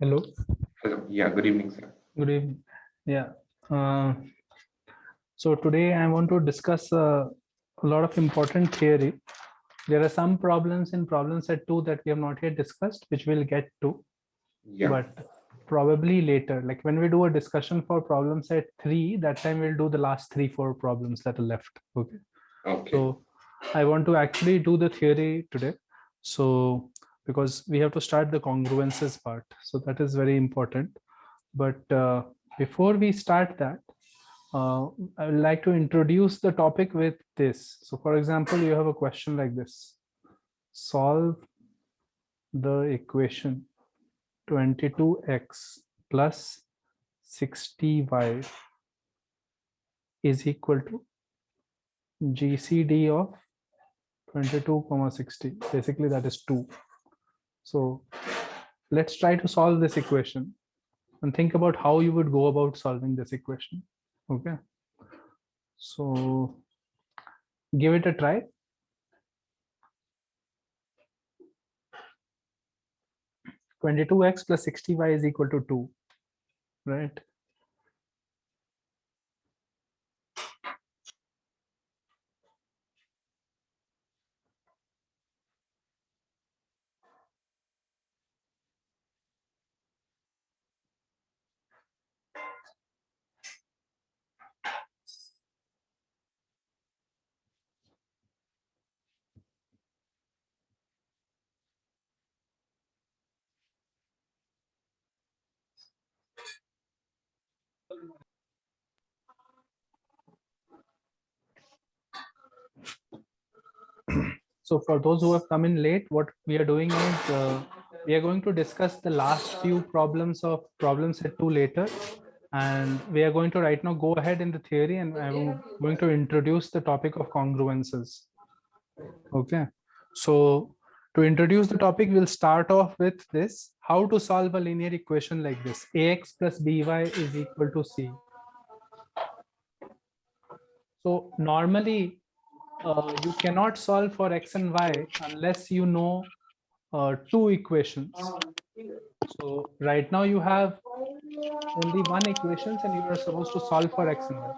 Hello. Hello. Yeah, good evening, sir. Good evening. Yeah. So today I want to discuss a lot of important theory. There are some problems in problem set 2 that we have not yet discussed, which we'll get to, Yeah, but probably later. Like when we do a discussion for problem set 3, that time we'll do the last 3-4 problems that are left. Okay. okay. So I want to actually do the theory today. So because we have to start the congruences part. So that is very important. But before we start that, I would like to introduce the topic with this. So for example, you have a question like this. Solve the equation 22x plus 60y is equal to GCD of 22, 60. Basically, that is 2. So let's try to solve this equation and think about how you would go about solving this equation. Okay. So give it a try. 22x plus 60y is equal to 2, right? So for those who have come in late, what we are doing is we are going to discuss the last few problems of problem set 2 later. And we are going to right now go ahead in the theory, and I'm going to introduce the topic of congruences. Okay. So to introduce the topic, we'll start off with this: how to solve a linear equation like this: ax plus by is equal to c. So normally you cannot solve for x and y unless you know two equations. So right now you have only one equations and you are supposed to solve for x and y.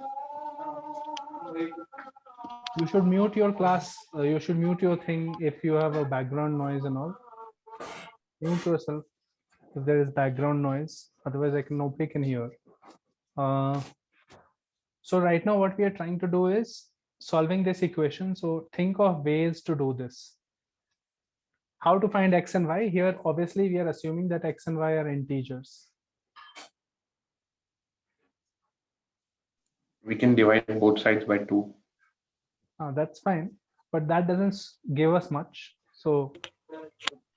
You should mute your class. You should mute your thing if you have a background noise and all. Mute yourself if there is background noise. Otherwise, nobody can hear. So right now what we are trying to do is solving this equation. So think of ways to do this. How to find x and y? Here, obviously, we are assuming that x and y are integers. We can divide both sides by 2. That's fine, but that doesn't give us much. So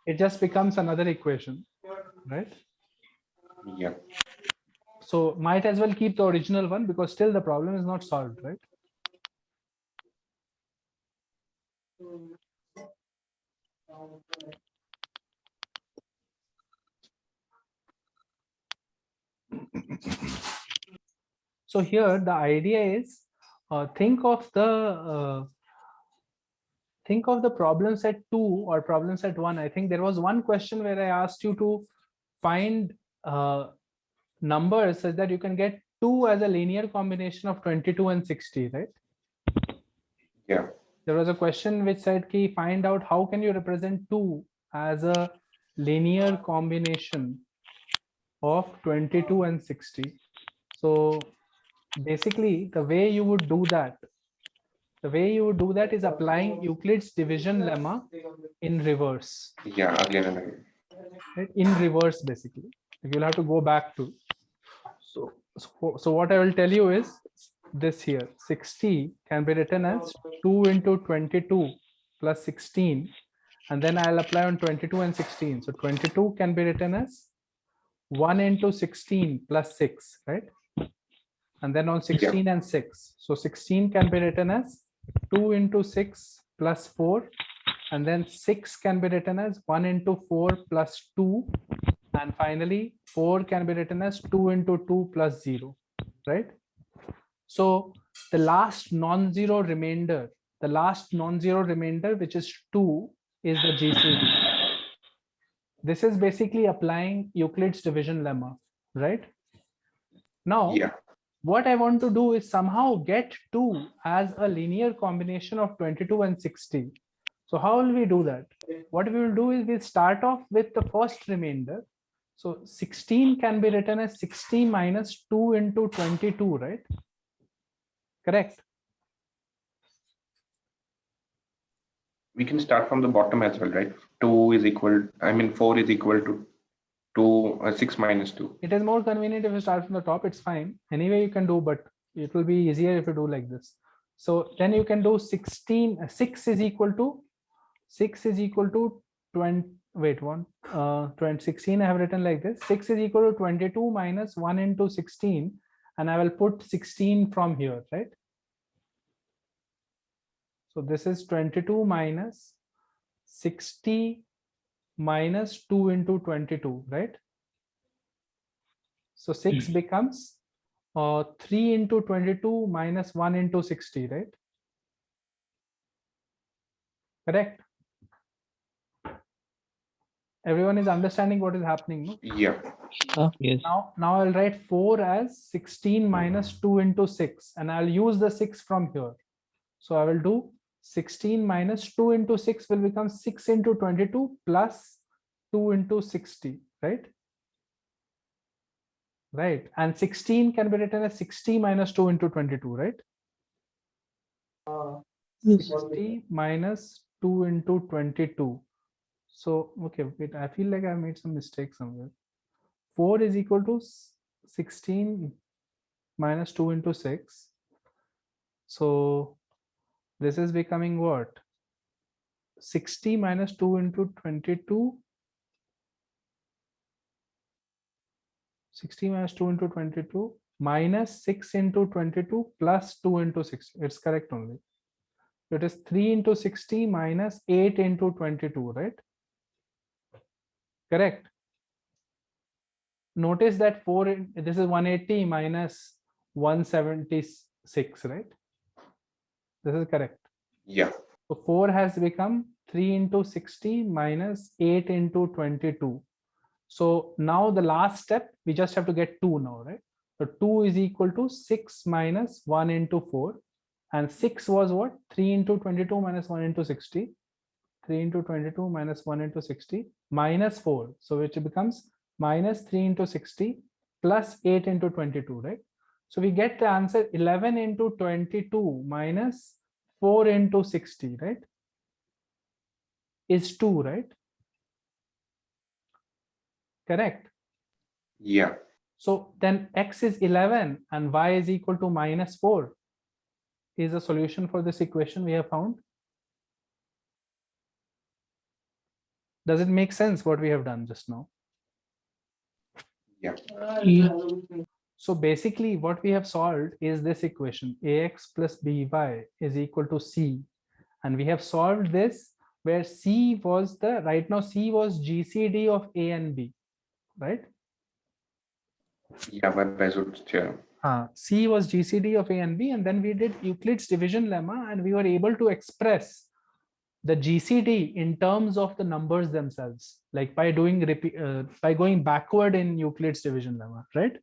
it just becomes another equation, right? Yeah. So might as well keep the original one because still the problem is not solved, right? So here the idea is think of the problem set 2 or problem set 1. I think there was one question where I asked you to find numbers such that you can get 2 as a linear combination of 22 and 60, right? Yeah. There was a question which said, "Ki find out how can you represent 2 as a linear combination of 22 and 60." So basically the way you would do that is applying Euclid's division lemma in reverse. Yeah, again and again. Right? In reverse, basically. You'll have to go back to. So what I will tell you is this here: 60 can be written as 2 into 22 plus 16, and then I'll apply on 22 and 16. So 22 can be written as 1 into 16 plus 6, right? And then on 16 and 6. So 16 can be written as 2 into 6 plus 4, and then 6 can be written as 1 into 4 plus 2, and finally 4 can be written as 2 into 2 plus 0, right? So the last non-zero remainder, which is 2, is the GCD. this is basically applying Euclid's division lemma, right? Now, Yeah. what I want to do is somehow get 2 as a linear combination of 22 and 60. So how will we do that? What we will do is we'll start off with the first remainder. So 16 can be written as 60 minus 2 into 22, right? Correct. We can start from the bottom as well, right? 4 is equal to 6 minus 2. It is more convenient if you start from the top, it's fine. Anyway, you can do, but it will be easier if you do like this. So then you can do 16, 6 is equal to 20, wait, 16 I have written like this. 6 is equal to 22 minus 1 into 16, and I will put 16 from here, right? So this is 22 minus 60 minus 2 into 22, right? So 6 becomes 3 into 22 minus 1 into 60, right? Correct. Everyone is understanding what is happening, no? Yeah. Yes. Now I'll write 4 as 16 minus 2 into 6, and I'll use the 6 from here. So I will do 16 minus 2 into 6 will become 6 into 22 plus 2 into 60, right? Right. And 16 can be written as 60 minus 2 into 22, right? 60 minus 2 into 22. So, okay, wait, I feel like I made some mistake somewhere. 4 is equal to 16 minus 2 into 6. So this is becoming what? 60 minus 2 into 22. 60 minus 2 into 22 minus 6 into 22 plus 2 into 60. It's correct only. It is 3 into 60 minus 8 into 22, right? Correct. Notice that this is 180 minus 176, right? This is correct. Yeah. So 4 has become 3 into 60 minus 8 into 22. So now the last step, we just have to get 2 now, right? So 2 is equal to 6 minus 1 into 4. And 6 was what? 3 into 22 minus 1 into 60. 3 into 22 minus 1 into 60 minus 4. So which becomes minus 3 into 60 plus 8 into 22, right? So we get the answer 11 into 22 minus 4 into 60, right? Is 2, right? Correct. Yeah. So then x is 11 and y is equal to minus 4 is a solution for this equation we have found. Does it make sense what we have done just now? Yeah. So basically what we have solved is this equation ax plus by is equal to c, and we have solved this where c was right now c was GCD of a and b, right? Yeah, by Bezout's theorem. C was GCD of a and b, and then we did Euclid's division lemma, and we were able to express the GCD in terms of the numbers themselves, like by doing by going backward in Euclid's division lemma, right?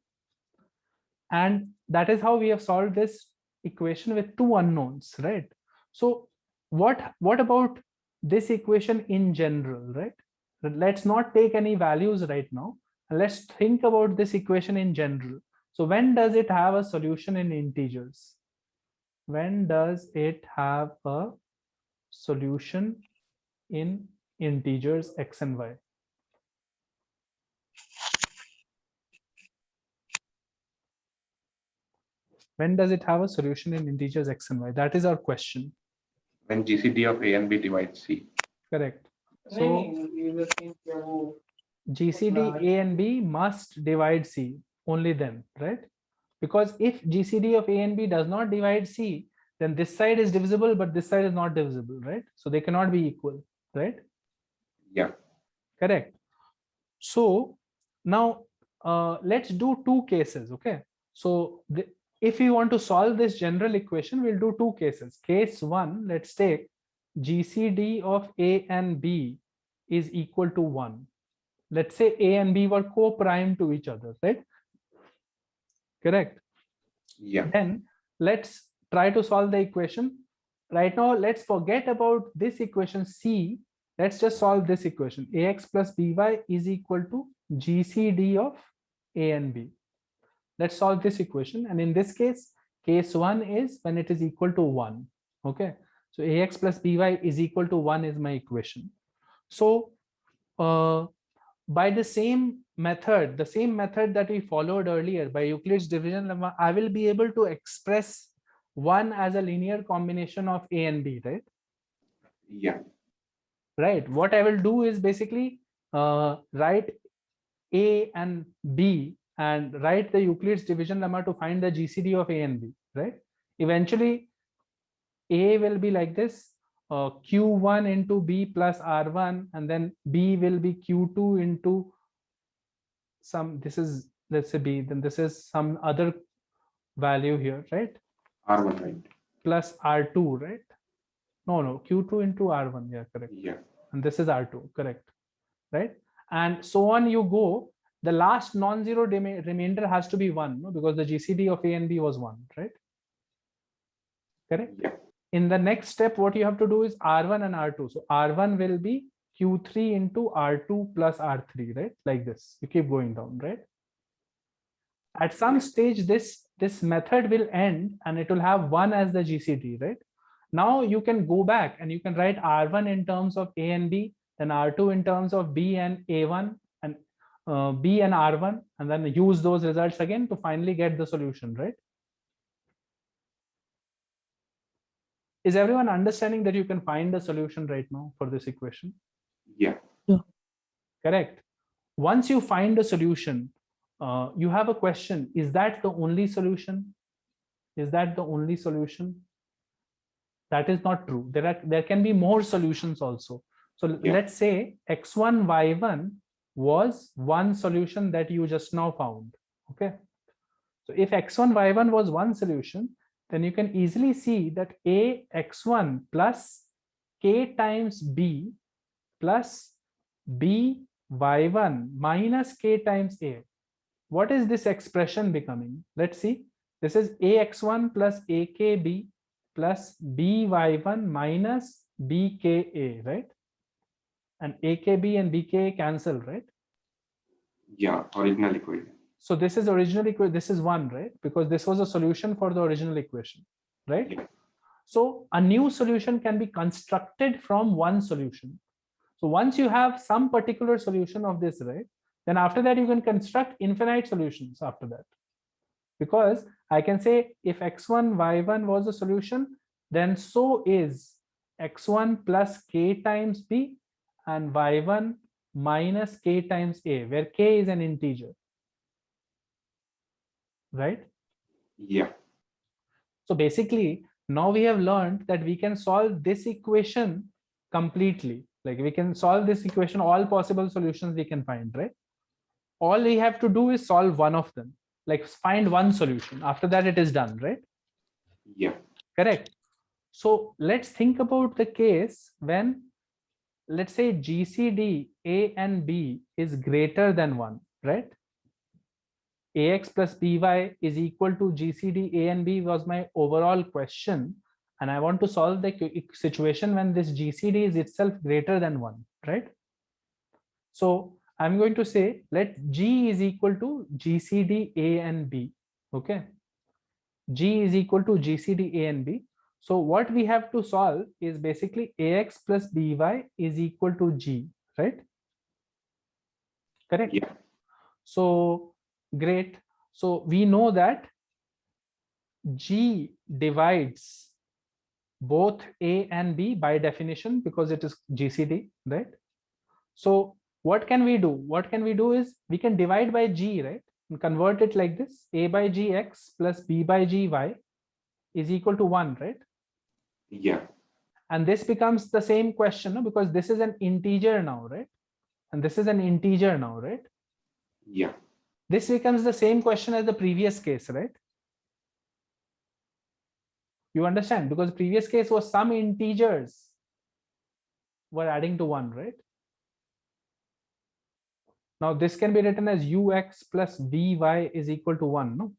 And that is how we have solved this equation with 2 unknowns, right? So what about this equation in general, right? Let's not take any values right now, and let's think about this equation in general. So when does it have a solution in integers? When does it have a solution in integers x and y? When does it have a solution in integers x and y? That is our question. When GCD of A and B divides C. Correct. So GCD A and B must divide C, only then, right? Because if GCD of A and B does not divide C, then this side is divisible, but this side is not divisible, right? So they cannot be equal, right? Yeah. Correct. So now let's do 2 cases, okay? So if we want to solve this general equation, we'll do 2 cases. Case 1, let's take GCD of A and B is equal to 1. let's say A and B were co-prime to each other, right? Correct. Yeah. Then let's try to solve the equation. Right now, let's forget about this equation C. Let's just solve this equation. AX plus BY is equal to GCD of A and B. Let's solve this equation. And in this case 1 is when it is equal to 1. Okay. So AX plus BY is equal to 1 is my equation. So by the same method that we followed earlier by Euclid's division lemma, I will be able to express 1 as a linear combination of A and B, right? Yeah. Right. What I will do is basically write A and B and write the Euclid's division lemma to find the GCD of A and B, right? Eventually, A will be like this, Q1 into B plus R1, and then B will be Q2 into some, this is, let's say B, then this is some other value here, right? R1, right? Plus R2, right? No, Q2 into R1, yeah, correct. Yeah. And this is R2, correct, right? And so on you go. The last non-zero remainder has to be 1, no? Because the GCD of A and B was 1, right? Correct? Yeah. In the next step, what you have to do is R1 and R2. So R1 will be Q3 into R2 plus R3, right? Like this. You keep going down, right? At some stage, this method will end and it will have 1 as the GCD, right? Now you can go back and you can write R1 in terms of A and B, then R2 in terms of B and A1, and B and R1, and then use those results again to finally get the solution, right? Is everyone understanding that you can find a solution right now for this equation? Yeah. Correct. Once you find a solution, you have a question. Is that the only solution? Is that the only solution? That is not true. There can be more solutions also. So Yeah. let's say x1, y1 was one solution that you just now found. Okay. So if x1, y1 was one solution, then you can easily see that a x1 plus k times b plus b y1 minus k times a. What is this expression becoming? Let's see. This is ax1 plus akb plus by1 minus bka, right? And akb and bka cancel, right? Yeah. Original equation. So this is original equation. This is 1, right? Because this was a solution for the original equation, right? Yeah. So a new solution can be constructed from one solution. So once you have some particular solution of this, right, then after that you can construct infinite solutions after that. Because I can say if x1, y1 was a solution, then so is x1 plus k times b and y1 minus k times a, where k is an integer, right? Yeah. So basically, now we have learned that we can solve this equation completely. Like we can solve this equation, all possible solutions we can find, right? All we have to do is solve one of them, like find one solution. After that, it is done, right? Yeah. Correct. So let's think about the case when, let's say, GCD A and B is greater than 1, right? AX plus BY is equal to GCD A and B was my overall question. And I want to solve the situation when this GCD is itself greater than 1, right? So I'm going to say let G is equal to GCD A and B. Okay. G is equal to GCD A and B. So what we have to solve is basically AX plus BY is equal to G, right? Correct. Yeah. So great. So we know that G divides both A and B by definition because it is GCD, right? So what can we do? What can we do is we can divide by G, right? And convert it like this: A by GX plus B by GY is equal to 1, right? Yeah. And this becomes the same question, no? Because this is an integer now, right? And this is an integer now, right? Yeah. This becomes the same question as the previous case, right? You understand? Because previous case was some integers were adding to 1, right? Now this can be written as ux plus vy is equal to 1, no?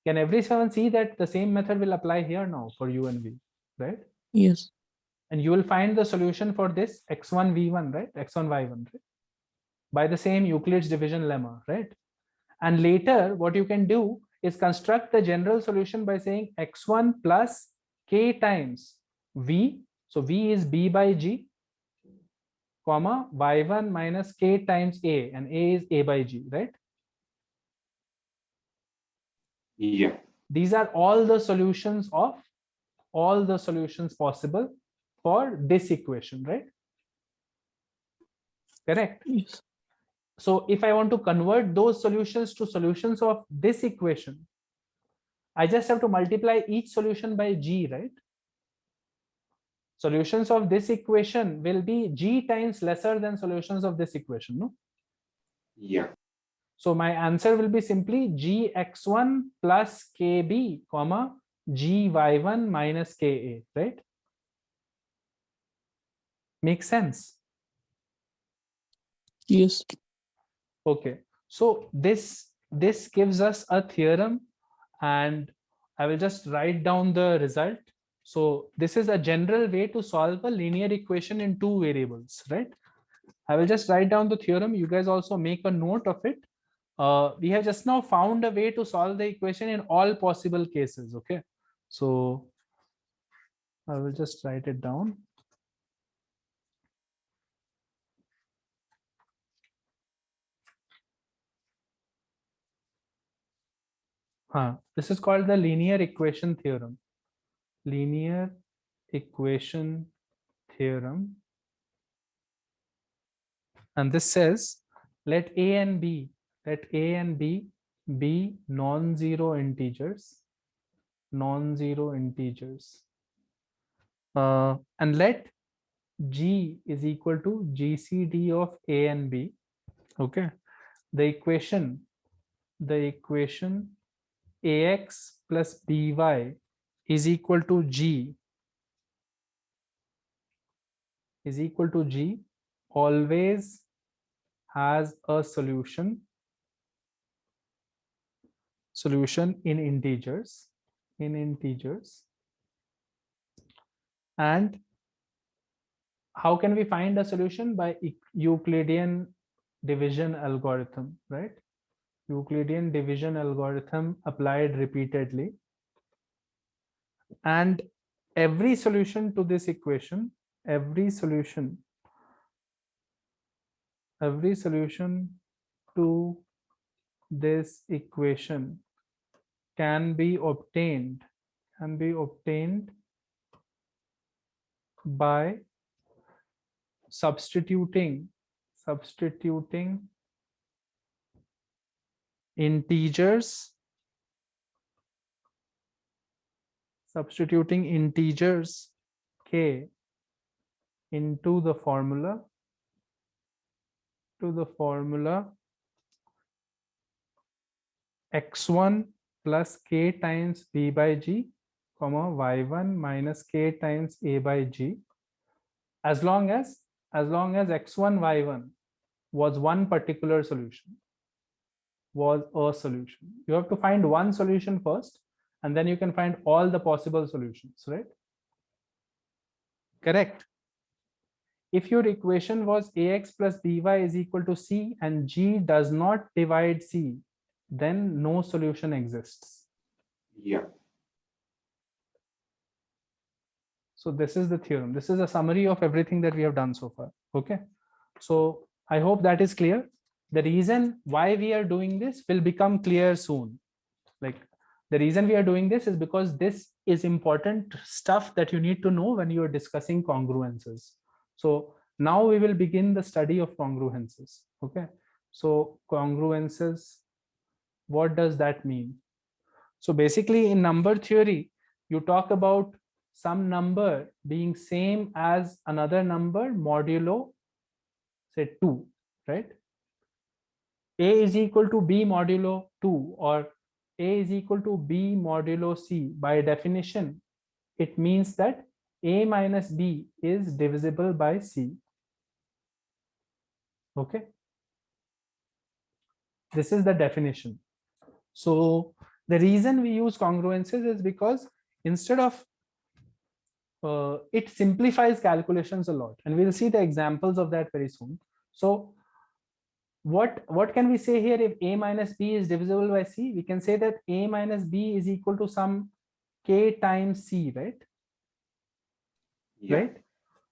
Can everyone see that the same method will apply here now for u and v, right? Yes. And you will find the solution for this x1 v1, right? x1 y1, right? By the same Euclid's division lemma, right? And later what you can do is construct the general solution by saying x1 plus k times v. So v is b by g, comma y1 minus k times a, and a is a by g, right? Yeah. These are all the solutions possible for this equation, right? Correct. Yes. So if I want to convert those solutions to solutions of this equation, I just have to multiply each solution by g, right? Solutions of this equation will be g times lesser than solutions of this equation, no? Yeah. So my answer will be simply gx1 plus kb, comma gy1 minus ka, right? Makes sense? Yes. Okay. So this gives us a theorem, and I will just write down the result. So this is a general way to solve a linear equation in two variables, right? I will just write down the theorem. You guys also make a note of it. We have just now found a way to solve the equation in all possible cases. Okay. So I will just write it down. This is called the linear equation theorem. Linear equation theorem. And this says, let a and b be non-zero integers, and let g is equal to GCD of a and b. Okay. The equation ax plus by is equal to g always has a solution in integers, and how can we find a solution? By Euclidean division algorithm, right? Euclidean division algorithm applied repeatedly, and every solution to this equation, every solution to this equation can be obtained by substituting integers k into the formula x1 plus k times b by g, comma y1 minus k times a by g, as long as x1 y1 was one particular solution, was a solution. You have to find one solution first, and then you can find all the possible solutions, right? Correct. If your equation was ax plus by is equal to c and g does not divide c, then no solution exists. Yeah. So this is the theorem. This is a summary of everything that we have done so far. Okay. So I hope that is clear. The reason why we are doing this will become clear soon. Like, the reason we are doing this is because this is important stuff that you need to know when you are discussing congruences. So now we will begin the study of congruences. Okay. So congruences, what does that mean? So basically in number theory, you talk about some number being same as another number modulo, say 2, right? A is equal to B modulo 2, or A is equal to B modulo C. By definition, it means that a minus b is divisible by c. Okay, this is the definition. So the reason we use congruences is because instead of it simplifies calculations a lot, and we'll see the examples of that very soon. So what can we say here? If a minus b is divisible by c, we can say that a minus b is equal to some k times c, right? Yeah. Right.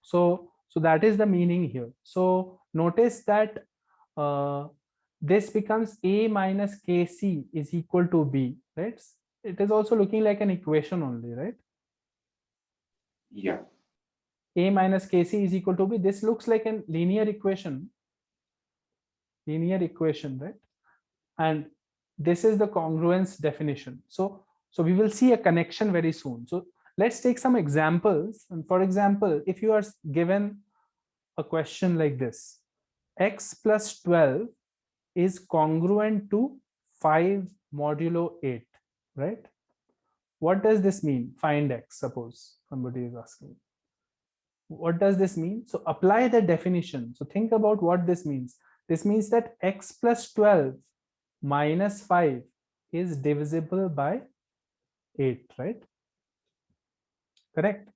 So that is the meaning here. So notice that this becomes a minus kc is equal to b, right? It is also looking like an equation only, right? Yeah. A minus kc is equal to b. This looks like a linear equation, right? And this is the congruence definition. So we will see a connection very soon. So let's take some examples. And for example, if you are given a question like this, x plus 12 is congruent to 5 modulo 8, right? What does this mean? Find x, suppose somebody is asking. What does this mean? So apply the definition. So think about what this means. This means that x plus 12 minus 5 is divisible by 8, right? Correct?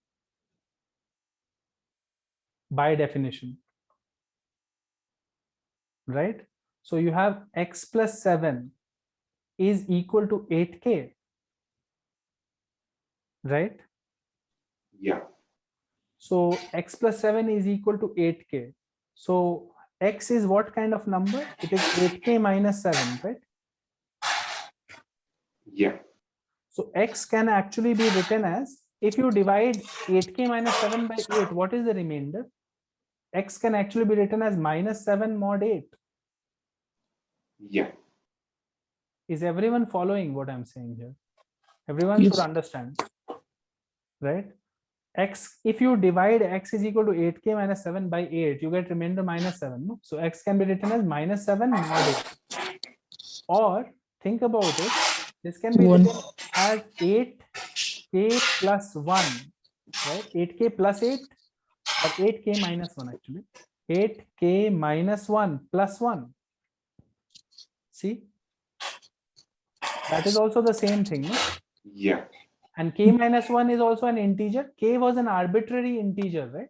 By definition, right? So you have x plus 7 is equal to 8k, right? Yeah. So x plus 7 is equal to 8k. So x is what kind of number? It is 8k minus 7, right? Yeah. So x can actually be written as, if you divide 8k minus 7 by 8, what is the remainder? X can actually be written as minus 7 mod 8. Yeah. Is everyone following what I'm saying here? Everyone Yes. should understand, right? X, if you divide x is equal to 8k minus 7 by 8, you get remainder minus 7. No? So x can be written as minus 7 mod 8. Or think about it, this can be 1. written as 8k plus 1, right? 8k plus 8 or 8k minus 1 actually. 8k minus 1 plus 1. See? That is also the same thing, no? Yeah. And k minus 1 is also an integer. K was an arbitrary integer, right?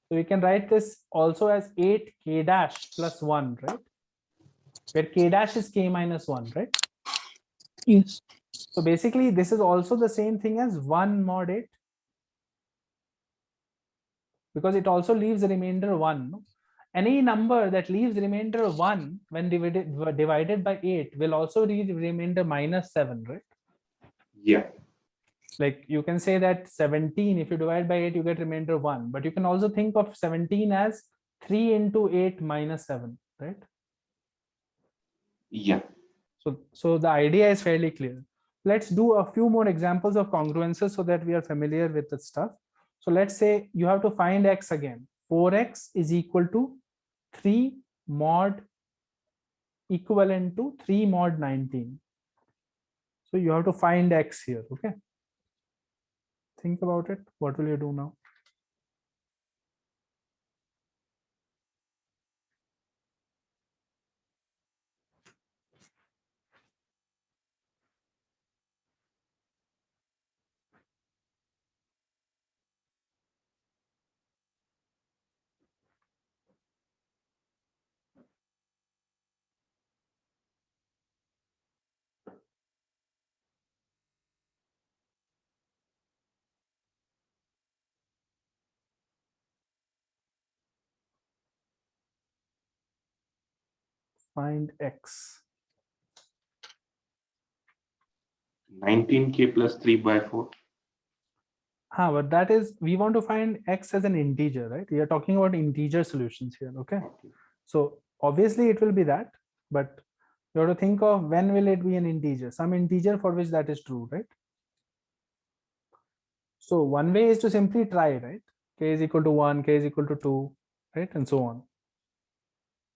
So we can write this also as 8k dash plus 1, right? Where k dash is k minus 1, right? Yes. So basically, this is also the same thing as 1 mod 8, because it also leaves the remainder 1. No? Any number that leaves remainder 1 when divided by 8 will also leave remainder minus 7, right? Yeah. Like you can say that 17, if you divide by 8, you get remainder 1. But you can also think of 17 as 3 into 8 minus 7, right? Yeah. So the idea is fairly clear. Let's do a few more examples of congruences so that we are familiar with the stuff. So let's say you have to find x again. 4x is equal to 3 mod equivalent to 3 mod 19. So you have to find x here, okay? Think about it. What will you do now? Find x. 19k plus 3 by 4. But that is, we want to find x as an integer, right? We are talking about integer solutions here, okay? Okay. So obviously it will be that, but you have to think of when will it be an integer, some integer for which that is true, right? So one way is to simply try, right? K is equal to 1, k is equal to 2, right? And so on.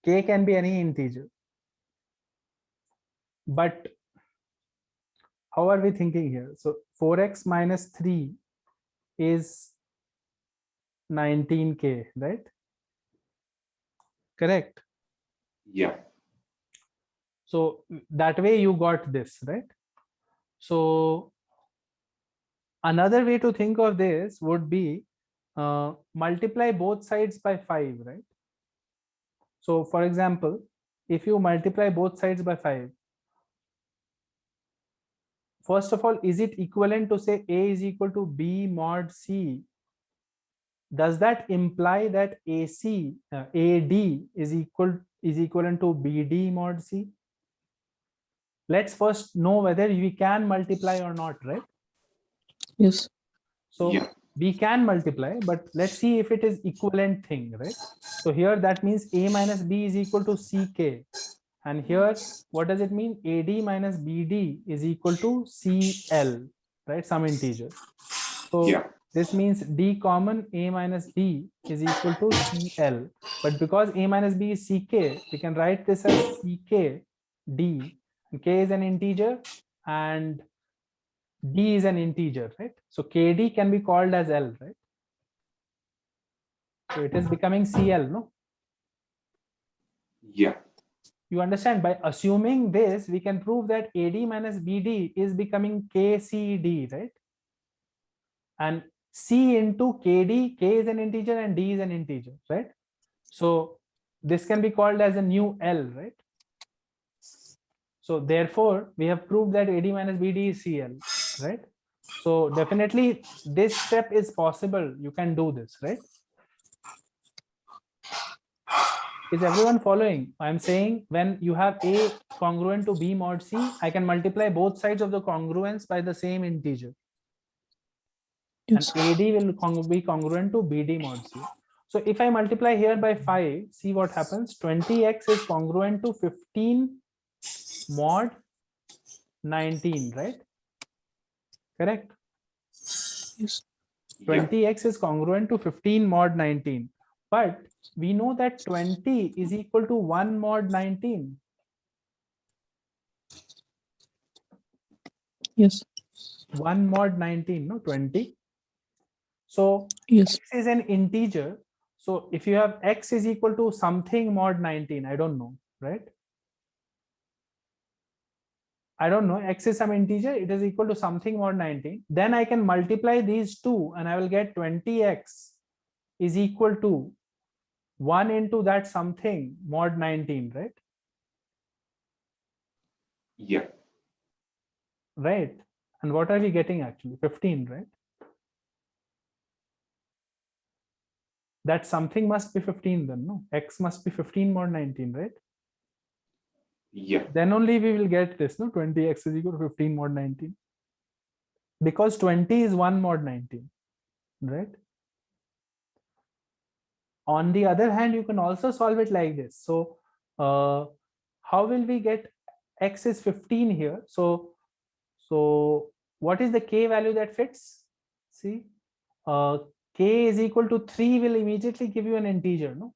K can be any integer. But how are we thinking here? So 4x minus 3 is 19K, right? Correct. Yeah. So that way you got this, right? So another way to think of this would be multiply both sides by 5, right? So for example, if you multiply both sides by 5, first of all, is it equivalent to say A is equal to B mod C? Does that imply that AC, AD is equivalent to BD mod C? Let's first know whether we can multiply or not, right? Yes. So Yeah. we can multiply, but let's see if it is equivalent thing, right? So here that means A minus B is equal to CK. And here, what does it mean? AD minus BD is equal to CL, right? Some integer. So Yeah. this means D common A minus B is equal to CL. But because A minus B is CK, we can write this as CK D. And K is an integer and D is an integer, right? So KD can be called as L, right? So it is becoming CL, no? Yeah. You understand? By assuming this, we can prove that AD minus BD is becoming KCD, right? And C into KD, K is an integer and D is an integer, right? So this can be called as a new L, right? So therefore, we have proved that AD minus BD is CL, right? So definitely this step is possible. You can do this, right? Is everyone following? I'm saying when you have A congruent to B mod C, I can multiply both sides of the congruence by the same integer. Yes. And AD will be congruent to BD mod C. So if I multiply here by 5, see what happens. 20x is congruent to 15 mod 19, right? Correct. Yes. 20x is congruent to 15 mod 19. But we know that 20 is equal to 1 mod 19. Yes. 1 mod 19, no, 20. So Yes. x is an integer. So if you have x is equal to something mod 19, I don't know, right? I don't know, x is some integer, it is equal to something mod 19. Then I can multiply these two and I will get 20x is equal to 1 into that something mod 19, right? Yeah. Right. And what are we getting actually? 15, right? That something must be 15 then, no? X must be 15 mod 19, right? Yeah. Then only we will get this, no? 20x is equal to 15 mod 19. Because 20 is 1 mod 19, right? On the other hand, you can also solve it like this. So how will we get x is 15 here? So what is the k value that fits? See, k is equal to 3 will immediately give you an integer, no?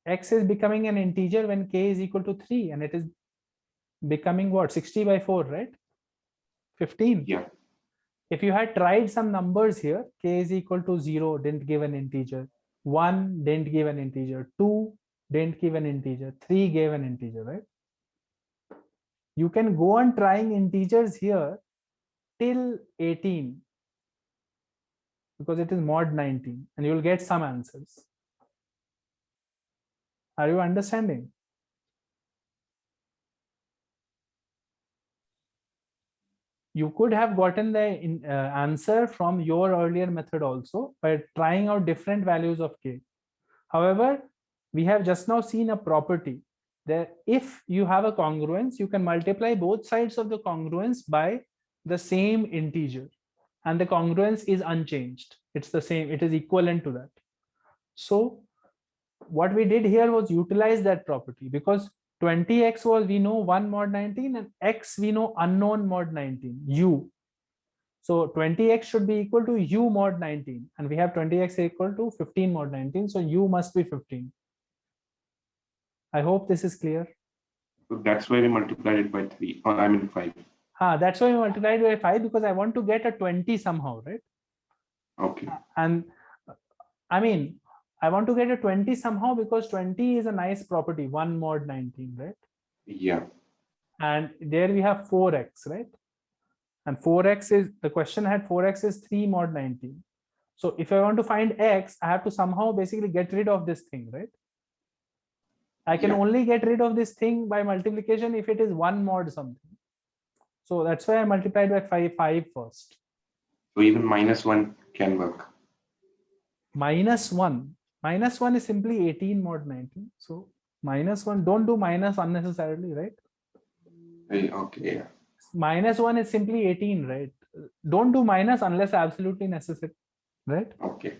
X is becoming an integer when k is equal to 3 and it is becoming what, 60 by 4, right? 15. Yeah. If you had tried some numbers here, k is equal to 0, didn't give an integer. 1 didn't give an integer. 2 didn't give an integer. 3 gave an integer, right? You can go on trying integers here till 18 because it is mod 19 and you will get some answers. Are you understanding? You could have gotten the answer from your earlier method also by trying out different values of k. However, we have just now seen a property that if you have a congruence, you can multiply both sides of the congruence by the same integer and the congruence is unchanged. It's the same, it is equivalent to that. So what we did here was utilize that property because 20x was, we know 1 mod 19 and x we know unknown mod 19, u. So 20x should be equal to u mod 19 and we have 20x equal to 15 mod 19. So u must be 15. I hope this is clear. So that's why we multiplied it by 3, or I mean 5. That's why we multiplied by 5, because I want to get a 20 somehow, right? Okay. And I mean, I want to get a 20 somehow because 20 is a nice property, 1 mod 19, right? Yeah. And there we have 4x, right? And 4x is, the question had 4x is 3 mod 19. So if I want to find x, I have to somehow basically get rid of this thing, right? I can Yeah. only get rid of this thing by multiplication if it is 1 mod something. So that's why I multiplied by 5 first. So even -1 can work. -1 is simply 18 mod 19. So -1, don't do minus unnecessarily, right? Okay. Yeah. -1 is simply 18, right? Don't do minus unless absolutely necessary, right? Okay.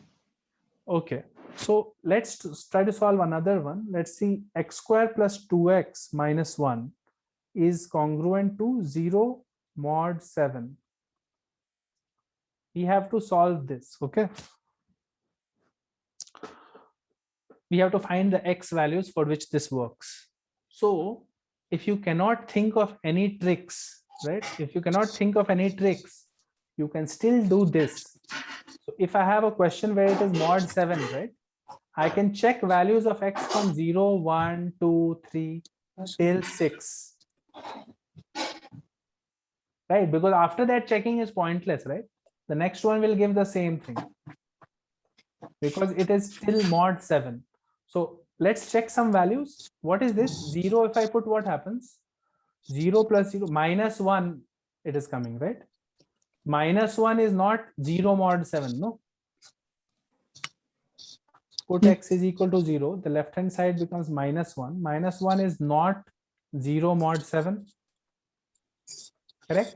Okay, so let's try to solve another one. Let's see, x square plus 2x minus 1 is congruent to 0 mod 7. We have to solve this, okay? We have to find the x values for which this works. So if you cannot think of any tricks, right? If you cannot think of any tricks, you can still do this. So if I have a question where it is mod 7, right? I can check values of x from 0, 1, 2, 3 till 6. Right? Because after that checking is pointless, right? The next one will give the same thing because it is still mod 7. So let's check some values. What is this? 0, if I put, what happens? 0 plus 0, -1, it is coming, right? -1 is not 0 mod 7, no? Put Yeah. x is equal to 0, the left hand side becomes -1. -1 is not 0 mod 7, correct?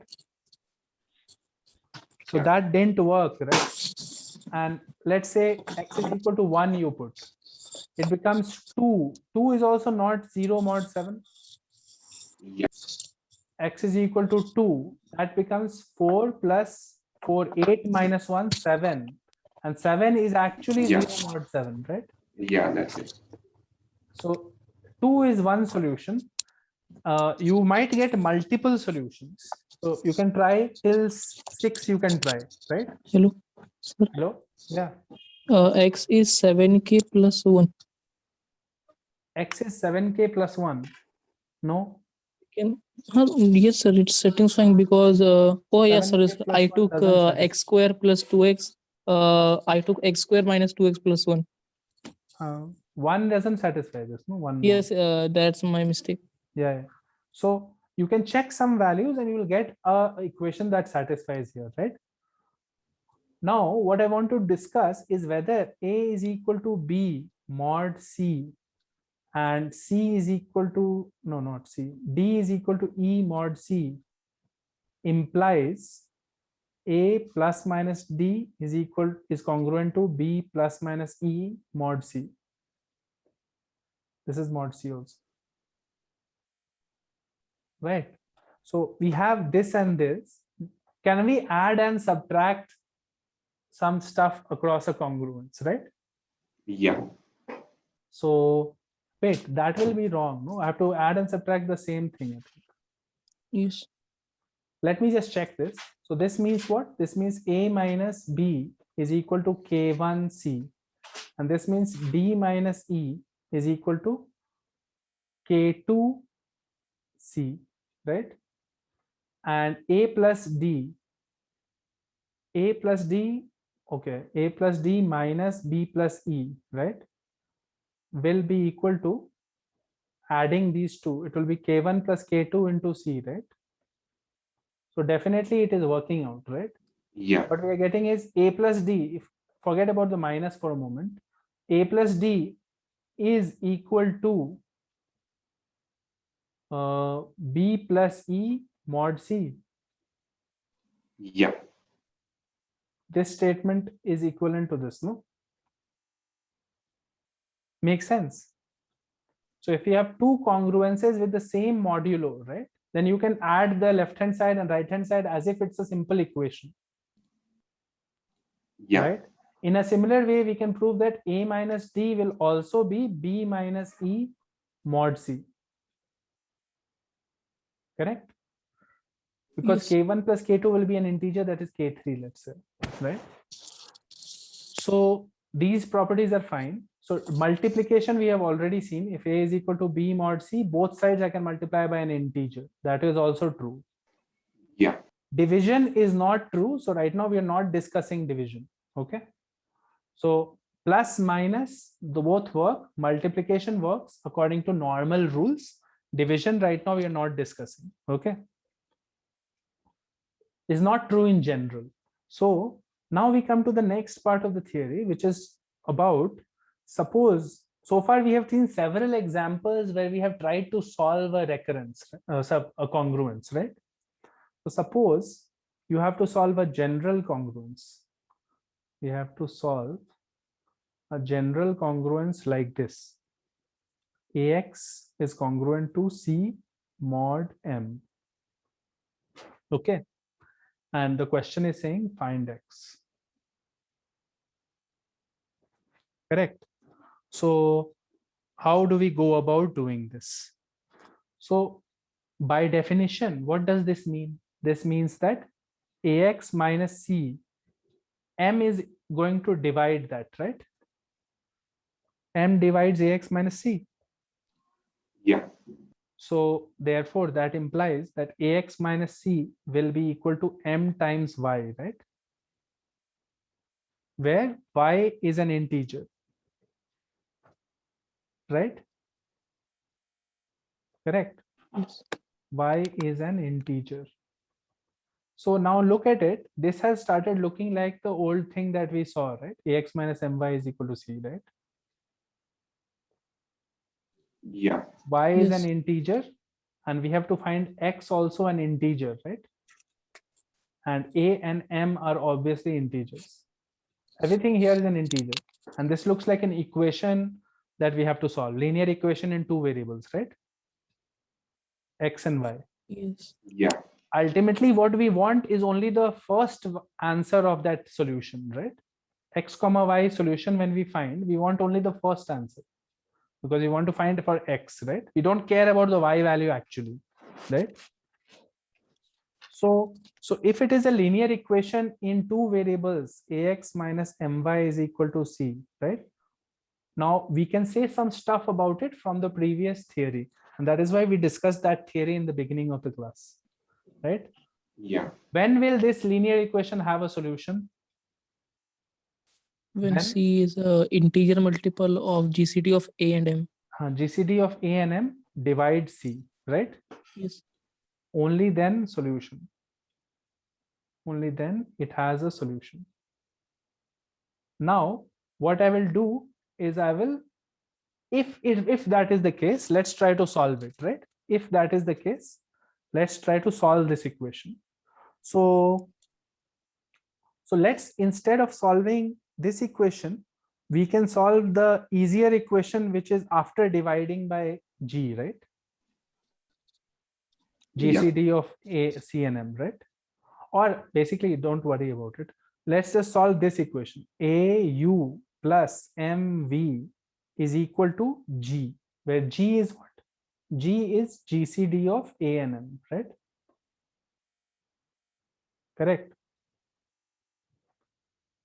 So Yeah. that didn't work, right? And let's say x is equal to 1, you put. It becomes 2. 2 is also not 0 mod 7. Yeah. X is equal to 2. That becomes 4 plus 4, 8 minus 1, 7. And 7 is actually Yeah. 0 mod 7, right? Yeah, that's it. So 2 is one solution. You might get multiple solutions. So you can try till 6, you can try, right? Hello, sir. Hello? Yeah. X is 7k plus 1. X is 7k plus 1. No? Can yes, sir. It's satisfying because oh yeah, 7k sorry, plus I 1 took doesn't satisfy. x square plus 2x. I took x square minus 2x plus 1. 1 doesn't satisfy this, no? 1 Yes, that's my mistake. yeah. So you can check some values and you will get a equation that satisfies here, right? Now what I want to discuss is whether A is equal to B mod C and C is equal to, no, not C, D is equal to E mod C implies A plus minus D is congruent to B plus minus E mod C. This is mod C also, right? So we have this and this. Can we add and subtract some stuff across a congruence, right? Yeah. So wait, that will be wrong. No, I have to add and subtract the same thing, I think. Yes. Let me just check this. So this means what? This means A minus B is equal to K1C. And this means D minus E is equal to K2C, right? And A plus D, okay, A plus D minus B plus E, right, will be equal to, adding these two, it will be K1 plus K2 into C, right? So definitely it is working out, right? Yeah. What we are getting is A plus D, if forget about the minus for a moment, A plus D is equal to B plus E mod C. Yeah. This statement is equivalent to this, no? Makes sense. So if you have two congruences with the same modulo, right, then you can add the left hand side and right hand side as if it's a simple equation. Yeah. Right? In a similar way, we can prove that A minus D will also be B minus E mod C. correct? Because Yes. k1 plus k2 will be an integer, that is k3, let's say, right? So these properties are fine. So multiplication we have already seen. If a is equal to b mod c, both sides I can multiply by an integer. That is also true. Yeah. Division is not true. So right now we are not discussing division. Okay. So plus minus, the both work. Multiplication works according to normal rules. Division right now we are not discussing. Okay. Is not true in general. So now we come to the next part of the theory, which is about, suppose, so far we have seen several examples where we have tried to solve a recurrence, a congruence, right? So suppose you have to solve a general congruence. You have to solve a general congruence like this. AX is congruent to C mod M. Okay. And the question is saying find X. Correct. So how do we go about doing this? So by definition, what does this mean? This means that AX minus C, M is going to divide that, right? M divides AX minus C. Yeah. So therefore that implies that AX minus C will be equal to M times Y, right? Where Y is an integer, right? Correct. Yes. Y is an integer. So now look at it. This has started looking like the old thing that we saw, right? AX minus my is equal to C, right? Yeah. Y is an Yes. integer, and we have to find X also an integer, right? And A and M are obviously integers. Everything here is an integer. And this looks like an equation that we have to solve. Linear equation in two variables, right? X and Y. Yes. Yeah. Ultimately, what we want is only the first answer of that solution, right? X comma Y solution, when we find, we want only the first answer because we want to find for X, right? We don't care about the Y value actually, right? So if it is a linear equation in two variables, AX minus my is equal to C, right? Now we can say some stuff about it from the previous theory. And that is why we discussed that theory in the beginning of the class, right? Yeah. When will this linear equation have a solution? When When C is a integer multiple of GCD of A and M. GCD of A and M divide C, right? Yes. Only then solution. Only then it has a solution. Now, what I will do is I will, if that is the case, let's try to solve it, right? If that is the case, let's try to solve this equation. So let's, instead of solving this equation, we can solve the easier equation, which is after dividing by G, right? GCD of A, C and M, right? Or basically, don't worry about it. Let's just solve this equation. AU plus MV is equal to G, where G is what? G is GCD of A and M, right? Correct.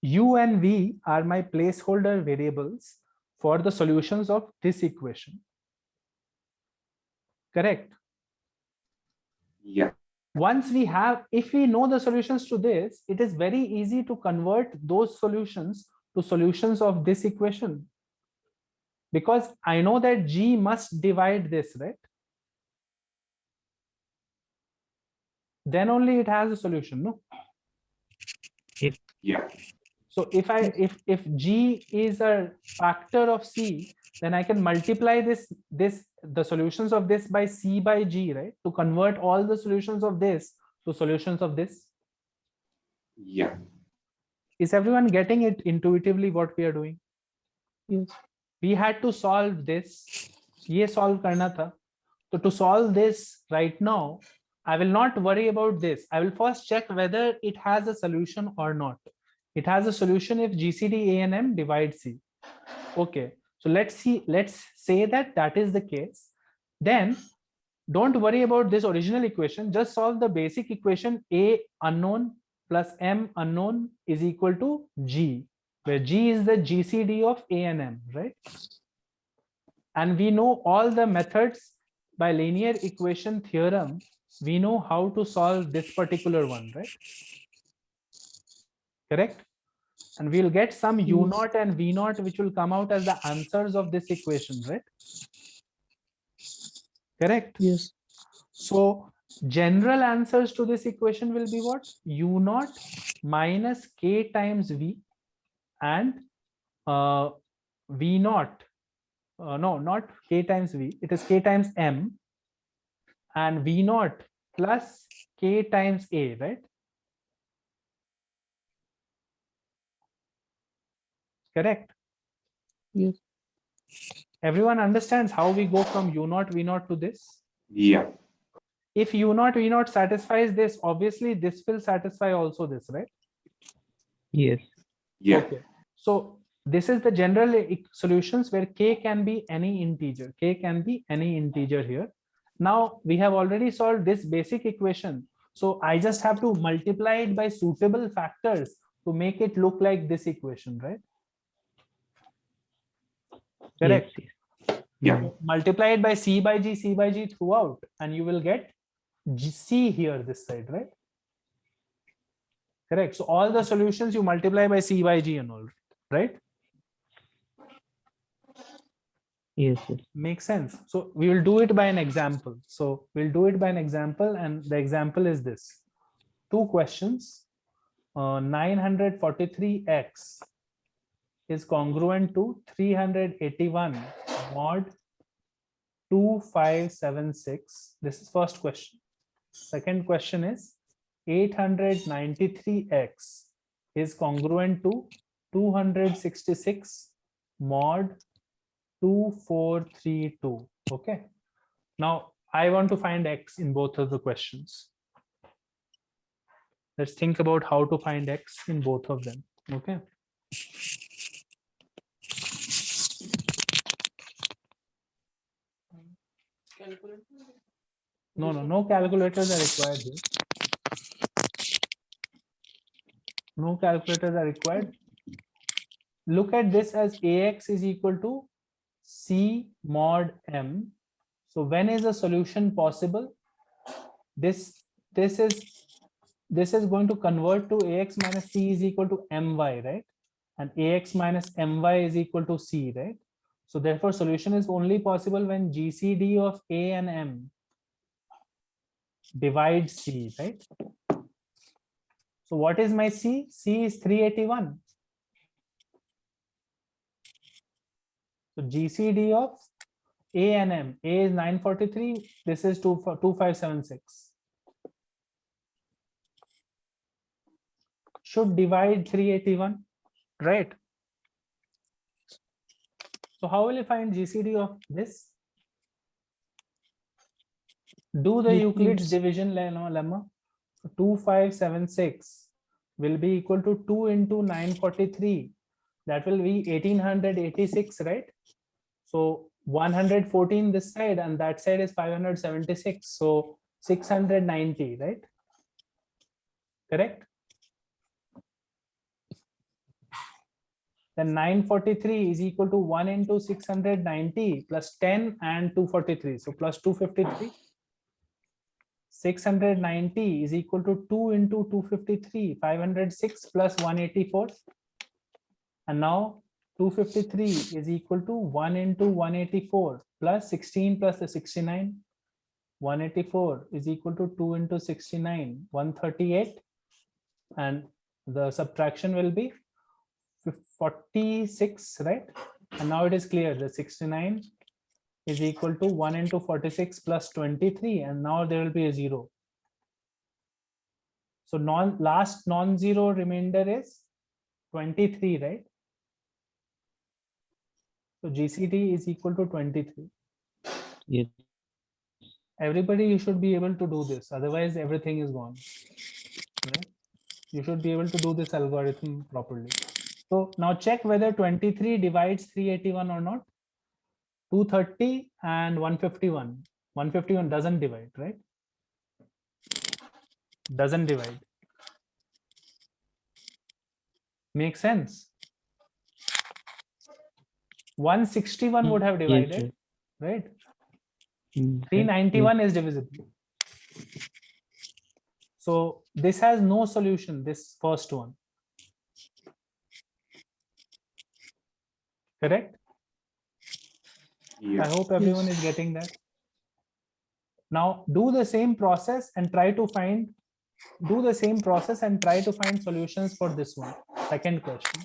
U and V are my placeholder variables for the solutions of this equation. Correct. Yeah. Once we have, if we know the solutions to this, it is very easy to convert those solutions to solutions of this equation. Because I know that G must divide this, right? Then only it has a solution, no? Yeah. So if G is a factor of C, then I can multiply the solutions of this by C by G, right? To convert all the solutions of this to solutions of this. Yeah. Is everyone getting it intuitively what we are doing? Yes. We had to solve this. ये solve करना था. So to solve this right now, I will not worry about this. I will first check whether it has a solution or not. It has a solution if GCD A and M divide C. Okay, so let's say that is the case. Then don't worry about this original equation. Just solve the basic equation A unknown plus M unknown is equal to G, where G is the GCD of A and M, right? And we know all the methods by linear equation theorem. We know how to solve this particular one, right? Correct? And we'll get some U naught and V naught, which will come out as the answers of this equation, right? Correct? Yes. So general answers to this equation will be what? U naught minus K times V and V naught. No, not K times V. It is K times M and V naught plus K times A, right? Correct? Yes. Everyone understands how we go from U naught V naught to this? Yeah. If U naught V naught satisfies this, obviously this will satisfy also this, right? Yes. Yeah. Okay. So this is the general solutions where K can be any integer. K can be any integer here. Now we have already solved this basic equation. So I just have to multiply it by suitable factors to make it look like this equation, right? Correct. Yes. Yeah. Multiply it by C by G throughout, and you will get C here this side, right? Correct. So all the solutions you multiply by C by G and all, right? Yes. Yes. Makes sense. So we will do it by an example. So we'll do it by an example, and the example is this. Two questions. 943x is congruent to 381 mod 2576. This is first question. Second question is 893x is congruent to 266 mod 2432. Okay. Now I want to find x in both of the questions. Let's think about how to find x in both of them. Okay. No calculators are required here. No calculators are required. Look at this as ax is equal to c mod m. So when is a solution possible? This is going to convert to ax minus c is equal to my, right? And ax minus my is equal to c, right? So therefore solution is only possible when GCD of a and m divides c, right? So what is my c? C is 381. So GCD of a and m. A is 943. This is 2576. Should divide 381, right? So how will you find GCD of this? Do the Euclid's division lemma. 2576 will be equal to 2 into 943. That will be 1886, right? So 114 this side and that side is 576. So 690, right? Correct? Then 943 is equal to 1 into 690 plus 10 and 243. So plus 253. 690 is equal to 2 into 253, 506 plus 184. And now 253 is equal to 1 into 184 plus 16 plus the 69. 184 is equal to 2 into 69, 138. And the subtraction will be 46, right? And now it is clear that 69 is equal to 1 into 46 plus 23, and now there will be a 0. So last non-zero remainder is 23, right? So GCD is equal to 23. Yes. Everybody, you should be able to do this, otherwise everything is gone, right? You should be able to do this algorithm properly. So now check whether 23 divides 381 or not. 230 and 151. 151 doesn't divide, right? Doesn't divide. Makes sense. 161 would have Yes, divided, sir. right? Mm, right. 391 is divisible. So this has no solution, this first one. Correct? I Yeah. hope everyone is getting that. Now do the same process and try to find, solutions for this one. Second question.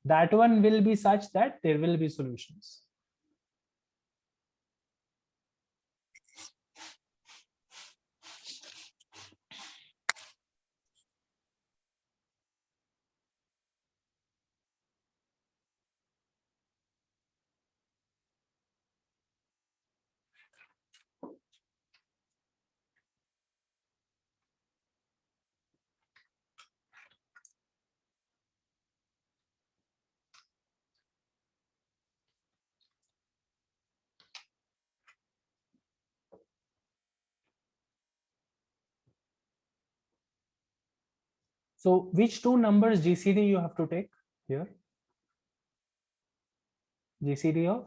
That one will be such that there will be solutions. So which two numbers GCD you have to take here? GCD of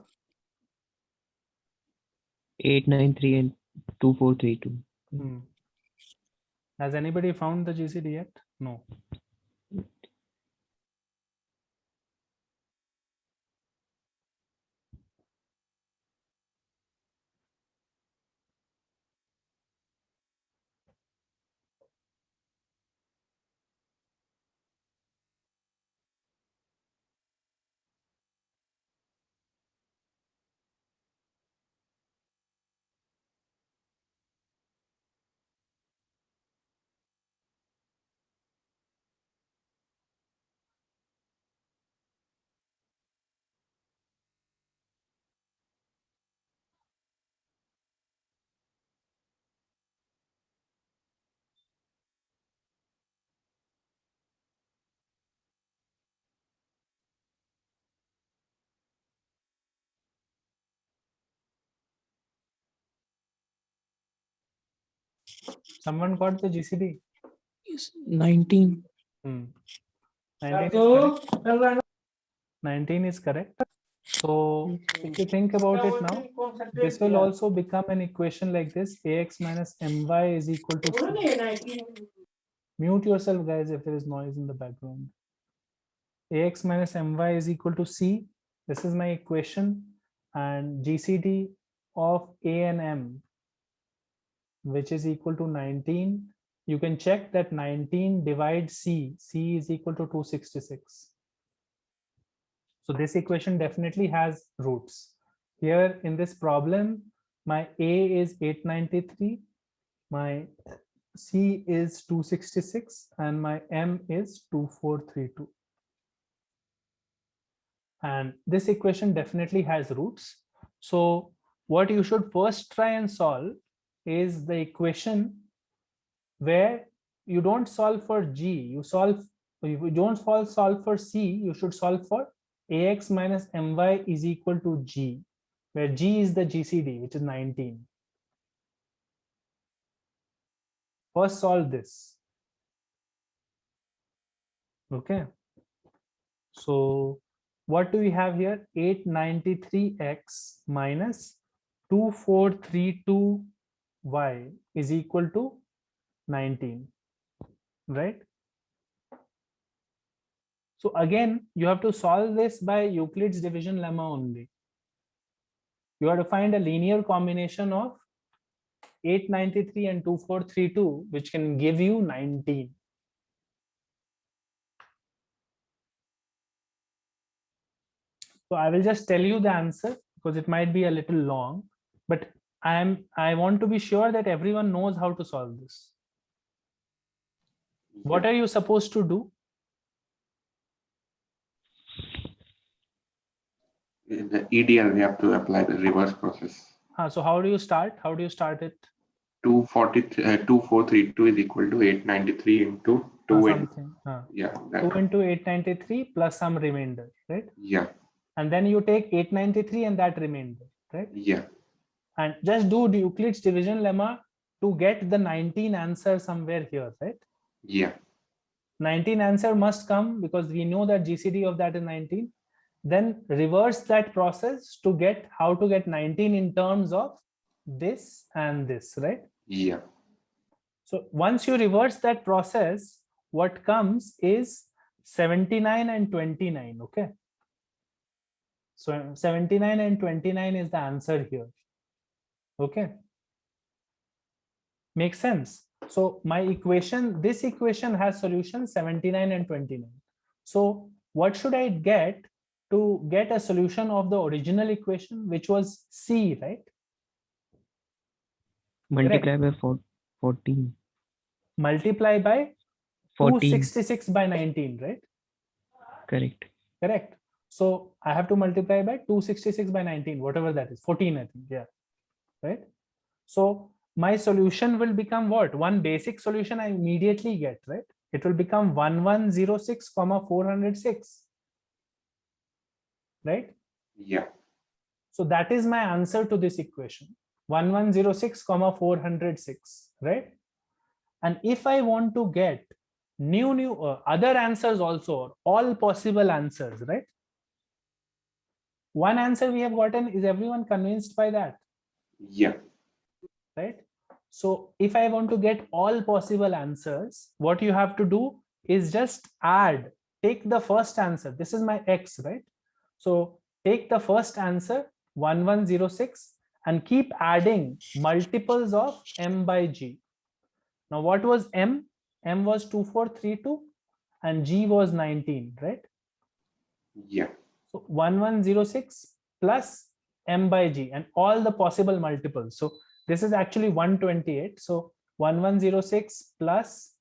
893 and 2432. Has anybody found the GCD yet? No. Someone got the GCD? Yes, 19. 19 is correct. 19 is correct. So if you think about it now, this will also become an equation like this: ax minus my is equal to c. Mute yourself, guys, if there is noise in the background. Ax minus my is equal to c. This is my equation, and GCD of a and m, which is equal to 19. You can check that 19 divides c. C is equal to 266. So this equation definitely has roots. Here in this problem, my A is 893, my C is 266, and my M is 2432. And this equation definitely has roots. So what you should first try and solve is the equation where you don't solve for G, you don't solve for C, you should solve for ax minus my is equal to G, where G is the GCD, which is 19. First solve this. Okay. So what do we have here? 893x minus 2432y is equal to 19, right? So again, you have to solve this by Euclid's division lemma only. You have to find a linear combination of 893 and 2432, which can give you 19. So I will just tell you the answer because it might be a little long, but I want to be sure that everyone knows how to solve this. What are you supposed to do? The EDL, we have to apply the reverse process. So how do you start? How do you start it? 2432 is equal to 893 into 2 and Something. yeah, 2 into 893 plus some remainder, right? yeah, And then you take 893 and that remainder, right? yeah. and just do the Euclid's division lemma to get the 19 answer somewhere here, right? Yeah. 19 answer must come because we know that GCD of that is 19. Then reverse that process to get how to get 19 in terms of this and this, right? Yeah. So once you reverse that process, what comes is 79 and 29, okay? So 79 and 29 is the answer here, okay? Makes sense. So my equation, this equation has solution 79 and 29. So what should I get to get a solution of the original equation, which was C, right? Multiply by 14. Multiply by 14. 266 by 19, right? Correct. Correct. So I have to multiply by 266 by 19, whatever that is, 14, I think, yeah, right? So my solution will become what? One basic solution I immediately get, right? It will become 1106, 406, right? Yeah. So that is my answer to this equation, 1106, 406, right? And if I want to get new other answers also, all possible answers, right? One answer we have gotten, is everyone convinced by that? Yeah. Right? So if I want to get all possible answers, what you have to do is just add, take the first answer. This is my X, right? So take the first answer, 1106, and keep adding multiples of M by G. Now what was M? M was 2432 and G was 19, right? Yeah. So 1106 plus M by G and all the possible multiples. So this is actually 128. So 1106 plus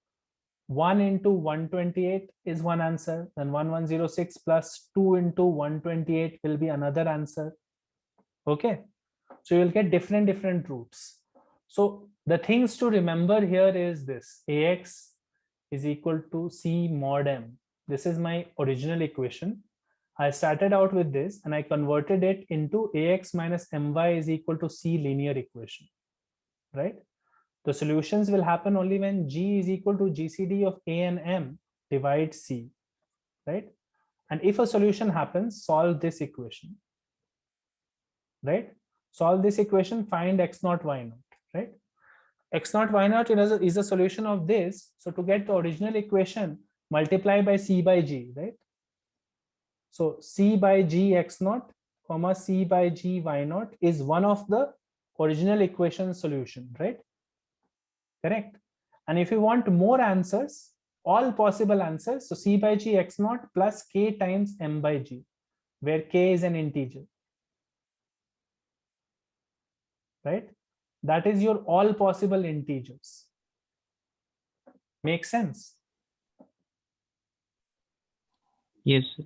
1 into 128 is one answer. Then 1106 plus 2 into 128 will be another answer. Okay. So you'll get different roots. So the things to remember here is this: AX is equal to C mod M. This is my original equation. I started out with this and I converted it into AX minus MY is equal to C linear equation, right? The solutions will happen only when G is equal to GCD of A and M divide C, right? And if a solution happens, solve this equation, right? Solve this equation, find X naught, Y naught, right? X naught, Y naught is a solution of this. So to get the original equation, multiply by C by G, right? So C by G X naught, comma C by G Y naught is one of the original equation solution, right? Correct. And if you want more answers, all possible answers, so C by G X naught plus K times M by G, where K is an integer, right? That is your all possible integers. Make sense? Yes, sir.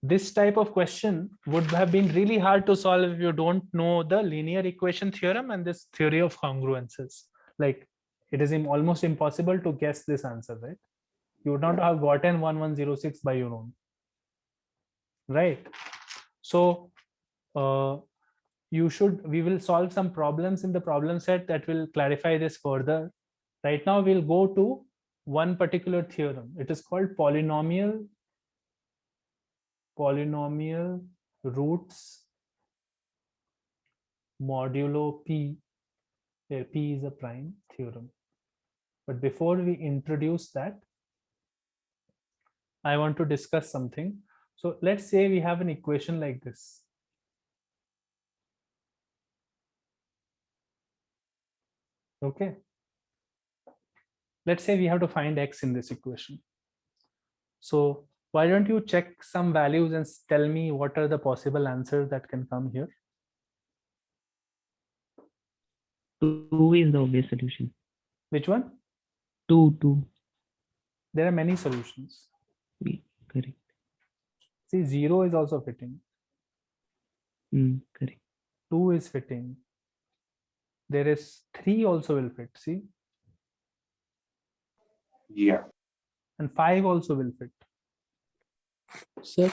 This type of question would have been really hard to solve if you don't know the linear equation theorem and this theory of congruences. Like it is almost impossible to guess this answer, right? You would not have gotten 1106 by your own, right? So we will solve some problems in the problem set that will clarify this further. Right now we'll go to one particular theorem. It is called polynomial roots modulo P, where P is a prime theorem. But before we introduce that, I want to discuss something. So let's say we have an equation like this. Okay. Let's say we have to find X in this equation. So why don't you check some values and tell me what are the possible answers that can come here? 2 is the obvious solution. Which one? 2. There are many solutions. Correct. See, 0 is also fitting. Correct. 2 is fitting. There is 3 also will fit. See? Yeah. And 5 also will fit. Sir,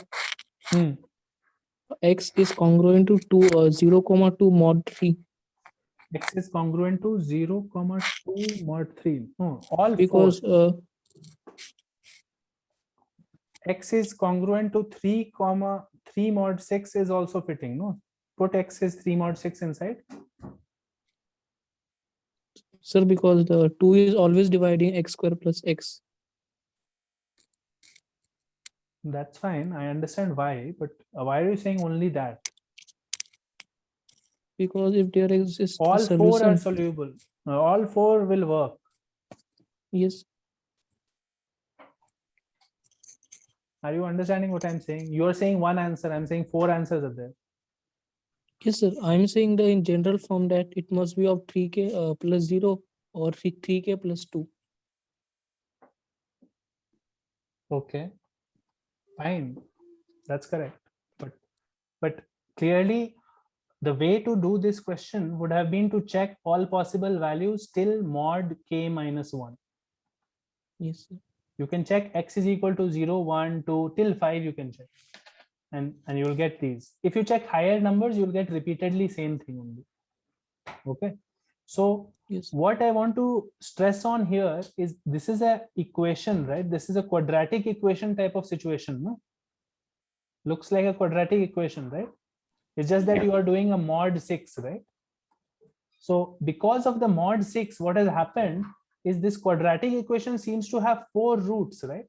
X is congruent to 0 comma 2 mod 3 X is congruent to 0 comma 2 mod 3. No, all because four. X is congruent to 3 comma 3 mod 6 is also fitting. No, put X is 3 mod 6 inside. sir, because the 2 is always dividing x square plus x. That's fine. I understand why, but why are you saying only that? Because if there exists a All four are solution, soluble. All four will work. yes, Are you understanding what I'm saying? You're saying one answer. I'm saying four answers are there. yes, sir. I'm saying the in general form that it must be of 3k plus 0 or 3k plus 2. Okay, fine. That's correct. But clearly, the way to do this question would have been to check all possible values till mod k minus 1. Yes, sir. You can check x is equal to 0, 1, 2, till 5 you can check. And you'll get these. If you check higher numbers, you'll get repeatedly same thing only. Okay. So Yes. what I want to stress on here is this is a equation, right? This is a quadratic equation type of situation. No? Looks like a quadratic equation, right? It's just that Yeah. you are doing a mod 6, right? So because of the mod 6, what has happened is this quadratic equation seems to have 4 roots, right?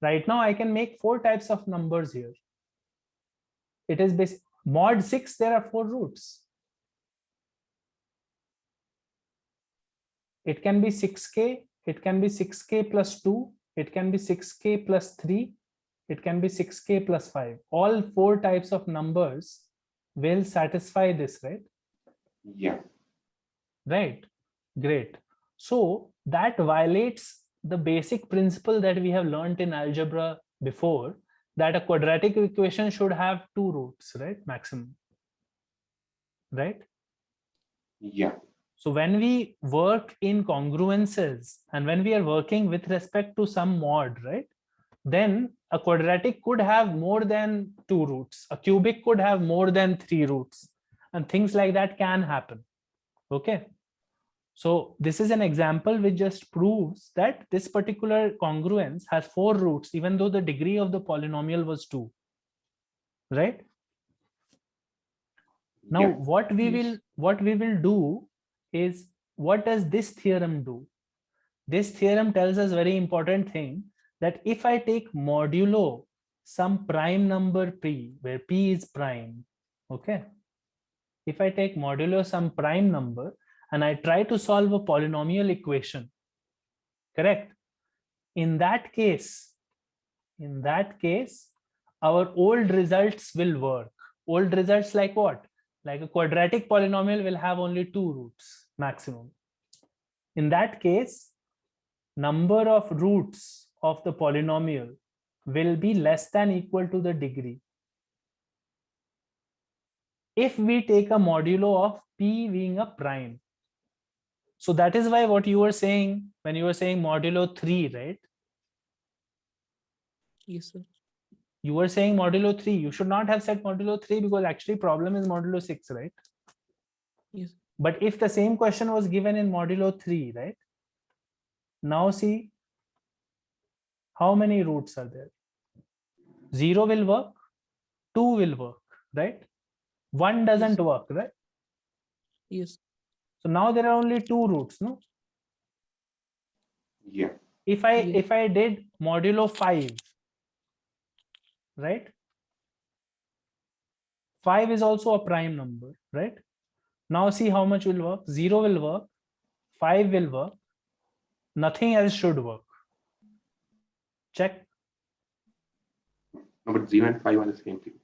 Right now I can make 4 types of numbers here. It is mod 6, there are 4 roots. It can be 6k, it can be 6k plus 2, it can be 6k plus 3, it can be 6k plus 5. All 4 types of numbers will satisfy this, right? Yeah. Right, great. So that violates the basic principle that we have learned in algebra before, that a quadratic equation should have 2 roots, right? Maximum, right? Yeah. So when we work in congruences and when we are working with respect to some mod, right? Then a quadratic could have more than 2 roots. A cubic could have more than 3 roots, and things like that can happen. Okay. So this is an example which just proves that this particular congruence has 4 roots, even though the degree of the polynomial was 2. Right? Now, Yeah. what we will do is, what does this theorem do? This theorem tells us very important thing, that if I take modulo some prime number p, where p is prime, okay? If I take modulo some prime number and I try to solve a polynomial equation, correct? In that case, our old results will work. Old results like what? Like a quadratic polynomial will have only 2 roots maximum. In that case, number of roots of the polynomial will be less than equal to the degree. If we take a modulo of p being a prime. So that is why what you were saying when you were saying modulo 3, right? Yes, sir. You were saying modulo 3. You should not have said modulo 3 because actually problem is modulo 6, right? Yes. But if the same question was given in modulo 3, right? Now see, how many roots are there? 0 will work, 2 will work, right? 1 doesn't Yes. work, right? Yes. So now there are only 2 roots, no? Yeah. If I did modulo 5, right? 5 is also a prime number, right? Now see how much will work. 0 will work, 5 will work, nothing else should work. Check. No, but 0 and 5 are the same thing.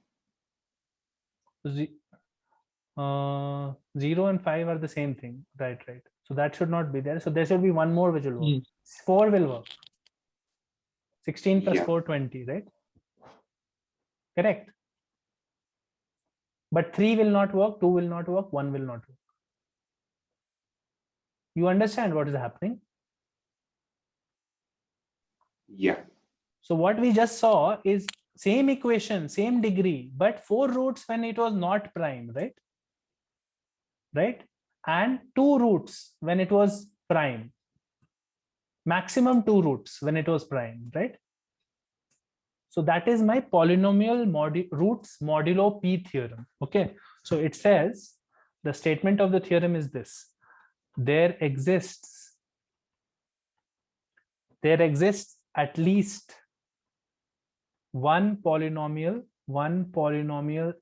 0 and 5 are the same thing, right? So that should not be there. So there should be one more which will work. Yes. 4 will work. 16 plus Yeah. 4, 20, right? Correct. But 3 will not work, 2 will not work, 1 will not work. You understand what is happening? Yeah. So what we just saw is same equation, same degree, but 4 roots when it was not prime, right? Right? And 2 roots when it was prime. Maximum 2 roots when it was prime, right? So that is my polynomial roots modulo P theorem. Okay. So it says the statement of the theorem is this. There exists at least one polynomial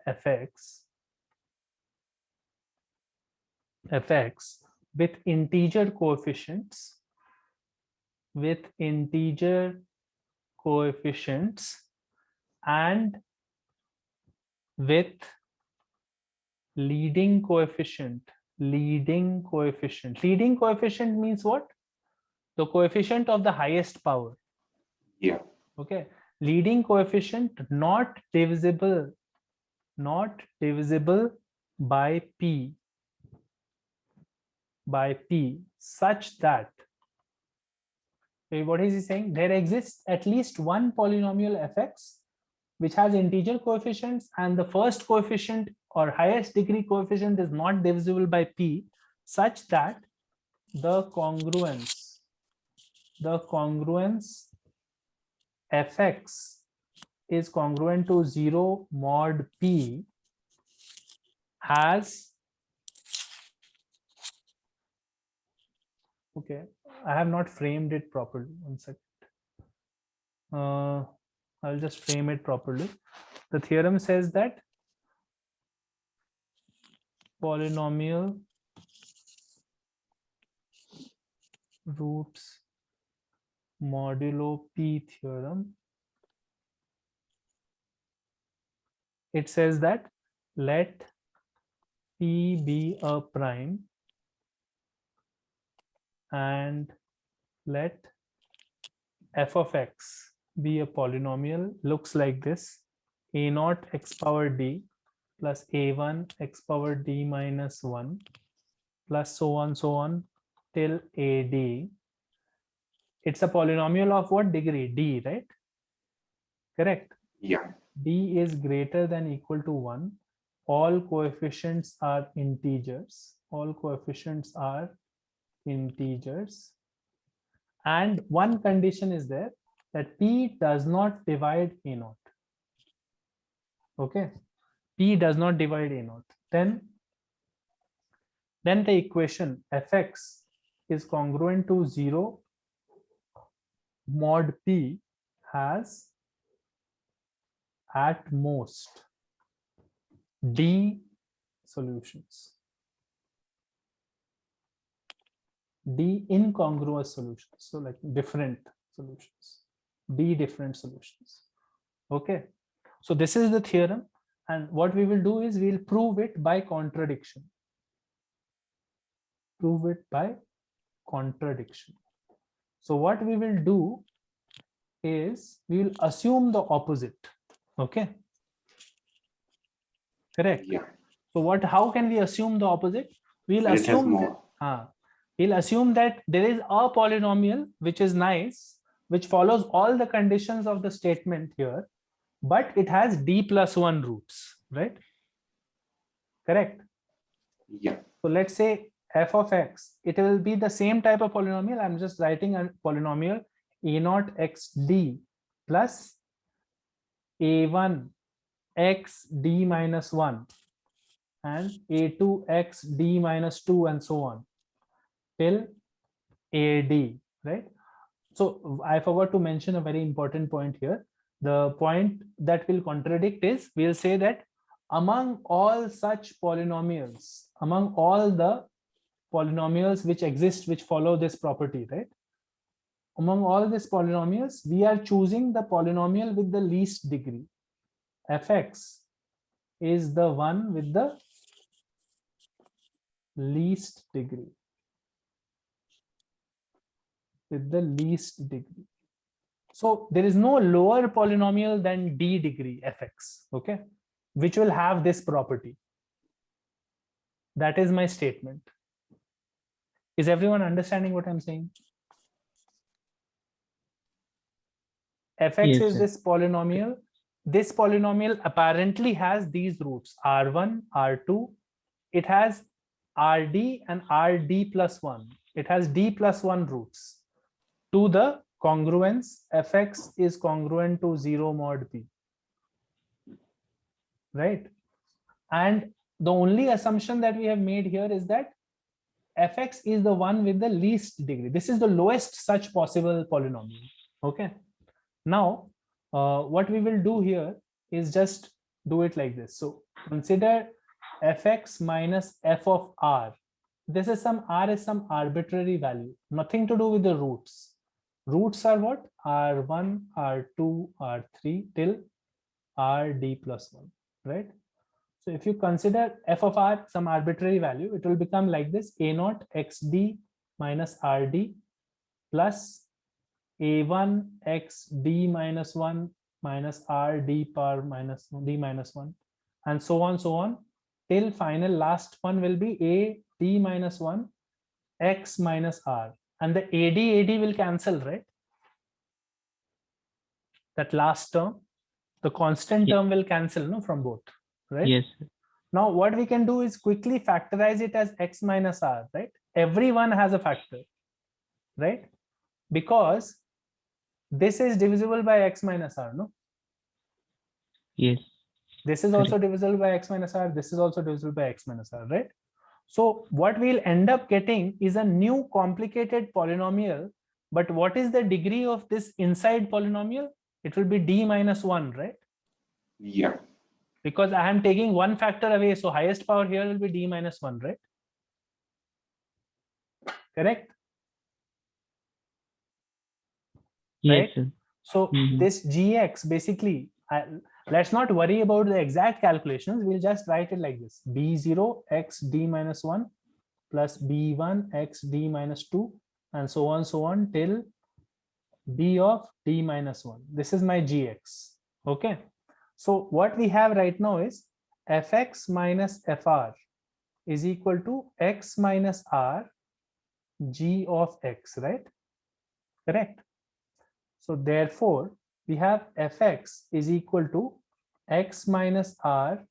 fx with integer coefficients and with leading coefficient. Leading coefficient means what? The coefficient of the highest power. Yeah. Okay. Leading coefficient not divisible by p such that, what is he saying? There exists at least one polynomial fx which has integer coefficients, and the first coefficient or highest degree coefficient is not divisible by p, such that the congruence fx is congruent to 0 mod p has, okay, I have not framed it properly. One second. I'll just frame it properly. The theorem says that polynomial roots modulo P theorem. It says that let P be a prime and let f of x be a polynomial. Looks like this: a naught x power d plus a1 x power d minus 1 plus so on till ad. It's a polynomial of what degree? D, right? Correct. Yeah. D is greater than equal to 1. All coefficients are integers. And one condition is there, that P does not divide a naught. Okay. P does not divide a naught. Then the equation fx is congruent to 0 mod P has at most D solutions. D incongruous solutions. So like different solutions. D different solutions. Okay. So this is the theorem. And what we will do is we'll prove it by contradiction. So what we will do is we will assume the opposite. Okay. Correct. Yeah. So how can we assume the opposite? We'll And it has assume more. we'll assume that there is a polynomial which is nice, which follows all the conditions of the statement here, but it has d plus 1 roots, right? Correct. Yeah. So let's say f of x, it will be the same type of polynomial. I'm just writing a polynomial a naught x d plus a1 x d minus 1 and a2 x d minus 2 and so on till ad, right? So I forgot to mention a very important point here. The point that will contradict is, we'll say that among all such polynomials, among all the polynomials which exist, which follow this property, right? Among all these polynomials, we are choosing the polynomial with the least degree. Fx is the one with the least degree. So there is no lower polynomial than d degree fx, okay, which will have this property. That is my statement. Is everyone understanding what I'm saying? Fx Yes, is sir. this polynomial this polynomial apparently has these roots r1, r2. It has rd and rd plus 1. It has d plus 1 roots. To the congruence, fx is congruent to 0 mod p. Right? And the only assumption that we have made here is that fx is the one with the least degree. This is the lowest such possible polynomial. Okay. Now, what we will do here is just do it like this. So consider fx minus f of r. This is some r is some arbitrary value, nothing to do with the roots. Roots are what? R1, R2, R3 till Rd plus 1, right? So if you consider f of r some arbitrary value, it will become like this: a naught xd minus rd plus a1 xd minus 1 minus rd power minus d minus 1, and so on till final last one will be a d minus 1 x minus r, and the ad will cancel, right? That last term, the constant term will cancel, no, from both, right? Yes, sir. Now what we can do is quickly factorize it as x minus r, right? Everyone has a factor, right? Because this is divisible by x minus r, no? Yes. This is also divisible by x minus r. This is also divisible by x minus r, right? So what we'll end up getting is a new complicated polynomial. But what is the degree of this inside polynomial? It will be d minus 1, right? Yeah. Because I am taking one factor away. So highest power here will be d minus 1, right? Correct? Yes, Right? sir. So Mhm. this gx basically, let's not worry about the exact calculations. We'll just write it like this: b0 x d minus 1 plus b1 x d minus 2, and so on till b of d minus 1. This is my gx. Okay. So what we have right now is fx minus fr is equal to x minus r g of x, right? Correct. So therefore, we have fx is equal to x minus r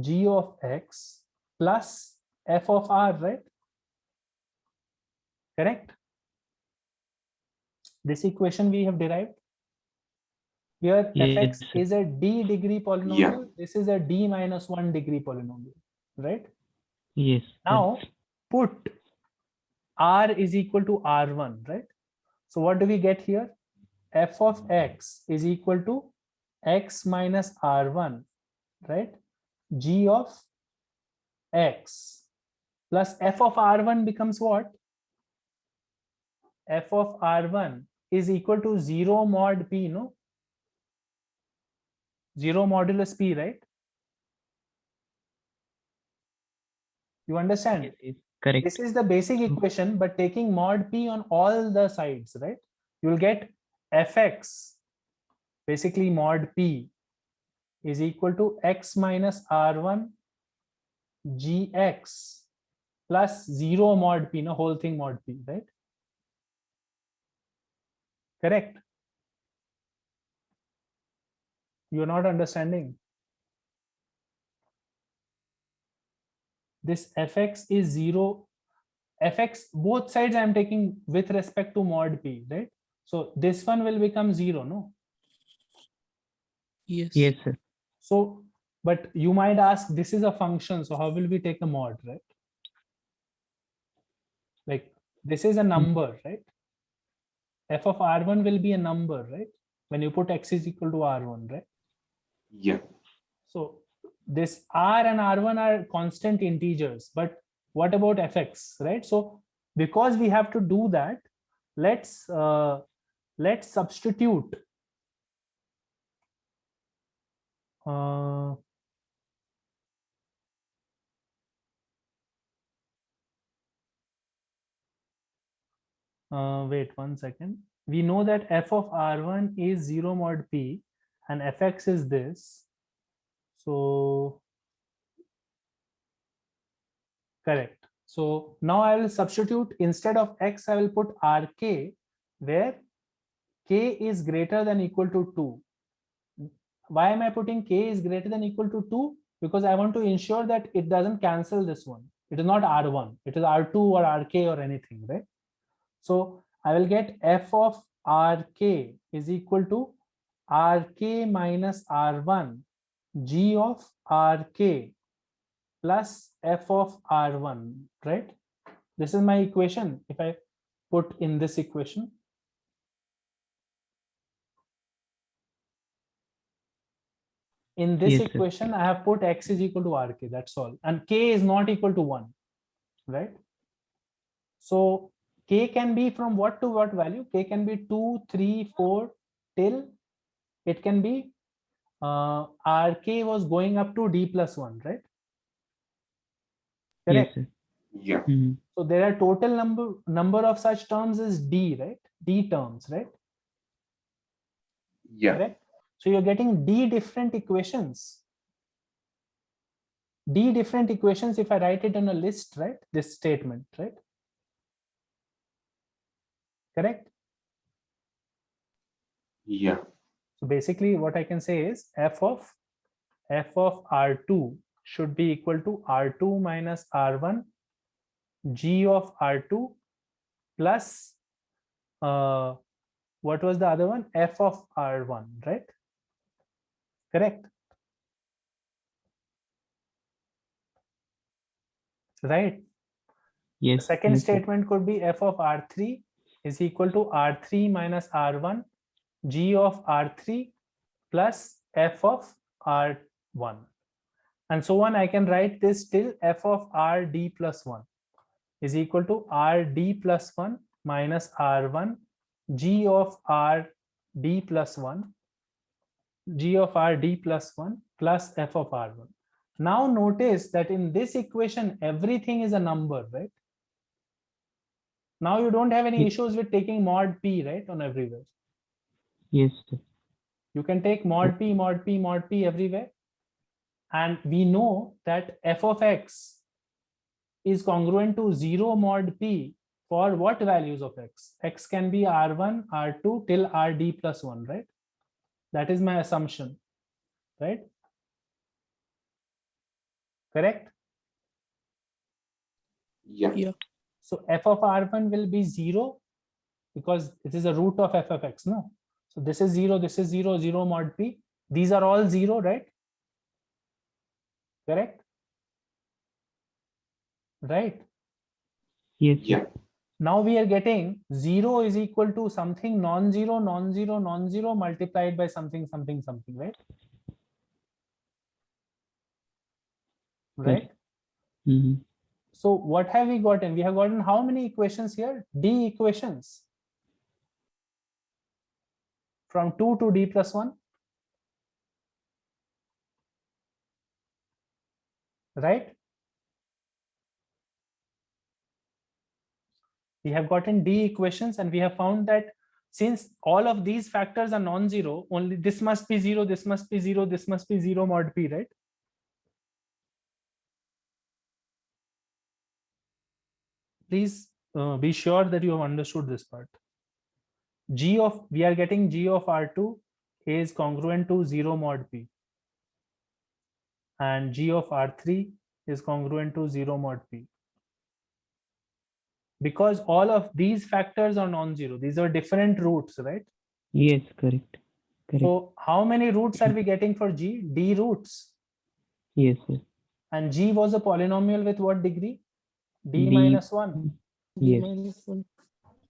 g of x plus f of r, right? Correct. This equation we have derived. Here Yes, fx sir. is a d degree polynomial. Yeah. This is a d minus 1 degree polynomial, right? Yes. Now put r is equal to r1, right? So what do we get here? F of x is equal to x minus r1, right? G of x plus f of r1 becomes what? F of r1 is equal to 0 mod p, no? 0 modulus p, right? You understand? Yes, yes. Correct. This is the basic equation, but taking mod p on all the sides, right? You will get fx, basically mod p, is equal to x minus r1 gx plus 0 mod p, no, whole thing mod p, right? Correct. You're not understanding. This fx is 0. Fx, both sides I'm taking with respect to mod p, right? So this one will become 0, no? Yes. Yes, sir. So, but you might ask, this is a function, so how will we take a mod, right? Like this is a number, right? F of r1 will be a number, right? When you put x is equal to r1, right? Yeah. So this r and r1 are constant integers, but what about fx, right? So because we have to do that, let's substitute wait 1 second. We know that f of r1 is 0 mod p and fx is this. So correct. So now I will substitute, instead of x, I will put rk, where k is greater than equal to 2. Why am I putting k is greater than equal to 2? Because I want to ensure that it doesn't cancel this one. It is not R1, it is R2 or RK or anything, right? So I will get f of RK is equal to RK minus R1 G of RK plus f of R1, right? This is my equation. If I put in this equation, in this Yes, sir. equation, I have put x is equal to RK, that's all. And k is not equal to 1, right? So k can be from what to what value? K can be 2, 3, 4 till it can be RK was going up to d plus 1, right? Yes, Correct. sir. Yeah. Mhm. So there are total number of such terms is d, right? D terms, right? Yeah. Correct. So you're getting d different equations. D different equations if I write it in a list, right? This statement, right? Correct. Yeah. So basically what I can say is f of R2 should be equal to R2 minus R1 G of R2 plus what was the other one? F of R1, right? Correct. Right. The Yes. second Yes, sir. statement could be f of R3 is equal to R3 minus R1 G of R3 plus f of R1. And so on, I can write this till f of Rd plus 1 is equal to Rd plus 1 minus R1 G of Rd plus 1 G of Rd plus 1 plus f of R1. Now notice that in this equation, everything is a number, right? Now you don't have any Ye- issues with taking mod p, right, on everywhere. Yes, sir. You can take mod p, mod p, mod p everywhere. And we know that f of x is congruent to 0 mod p for what values of x? X can be R1, R2 till Rd plus 1, right? That is my assumption, right? Correct? Yeah. Yeah. So f of R1 will be 0 because it is a root of f of x, no? So this is 0, this is 0, 0 mod p. These are all 0, right? Correct? Right? Yes, sir. Yeah. Now we are getting 0 is equal to something non-zero, non-zero, non-zero multiplied by something, something, something, right? Right? Mhm. So what have we gotten? We have gotten how many equations here? D equations. From 2 to d plus 1. Right? We have gotten D equations and we have found that since all of these factors are non-zero, only this must be 0, this must be 0, this must be 0 mod p, right? Please be sure that you have understood this part. We are getting G of R2 is congruent to 0 mod p. And G of R3 is congruent to 0 mod p. Because all of these factors are non-zero. These are different roots, right? Yes, correct. Correct. So how many roots are we getting for G? D roots. Yes, sir. And G was a polynomial with what degree? D D. minus 1. D Yes. minus 1.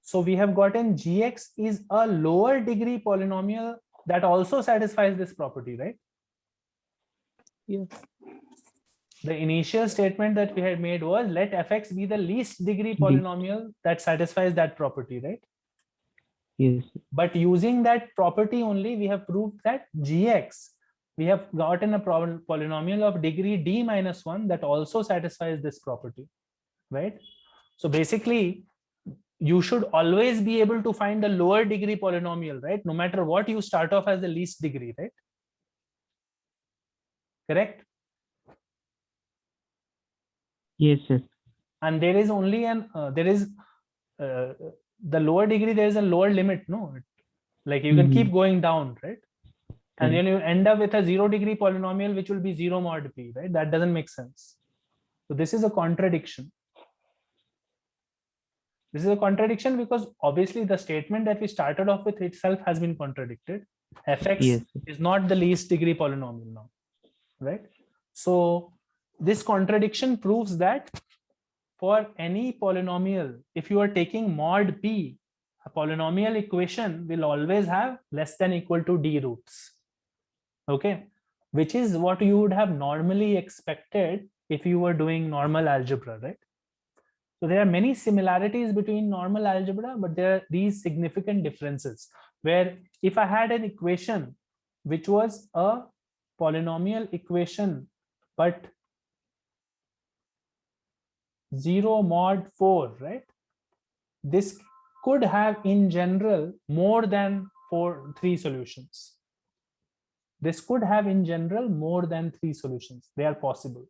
So we have gotten Gx is a lower degree polynomial that also satisfies this property, right? Yeah. The initial statement that we had made was let fx be the least degree polynomial that satisfies that property, right? Yes. But using that property only, we have proved that Gx, we have gotten a polynomial of degree d minus 1 that also satisfies this property, right? So basically, you should always be able to find a lower degree polynomial, right? No matter what, you start off as the least degree, right? Correct? Yes, sir. And there is only the lower degree, there is a lower limit, no? Like you can keep going down, right? And then correct. you end up with a 0-degree polynomial, which will be 0 mod p, right? That doesn't make sense. So this is a contradiction. This is a contradiction because obviously the statement that we started off with itself has been contradicted. Fx Yes, sir. is not the least degree polynomial now, right? So this contradiction proves that for any polynomial, if you are taking mod p, a polynomial equation will always have less than equal to d roots. Okay, which is what you would have normally expected if you were doing normal algebra, right? So there are many similarities between normal algebra, but there are these significant differences where if I had an equation which was a polynomial equation, but 0 mod 4, right? This could have in general more than 3 solutions. This could have in general more than 3 solutions. They are possible.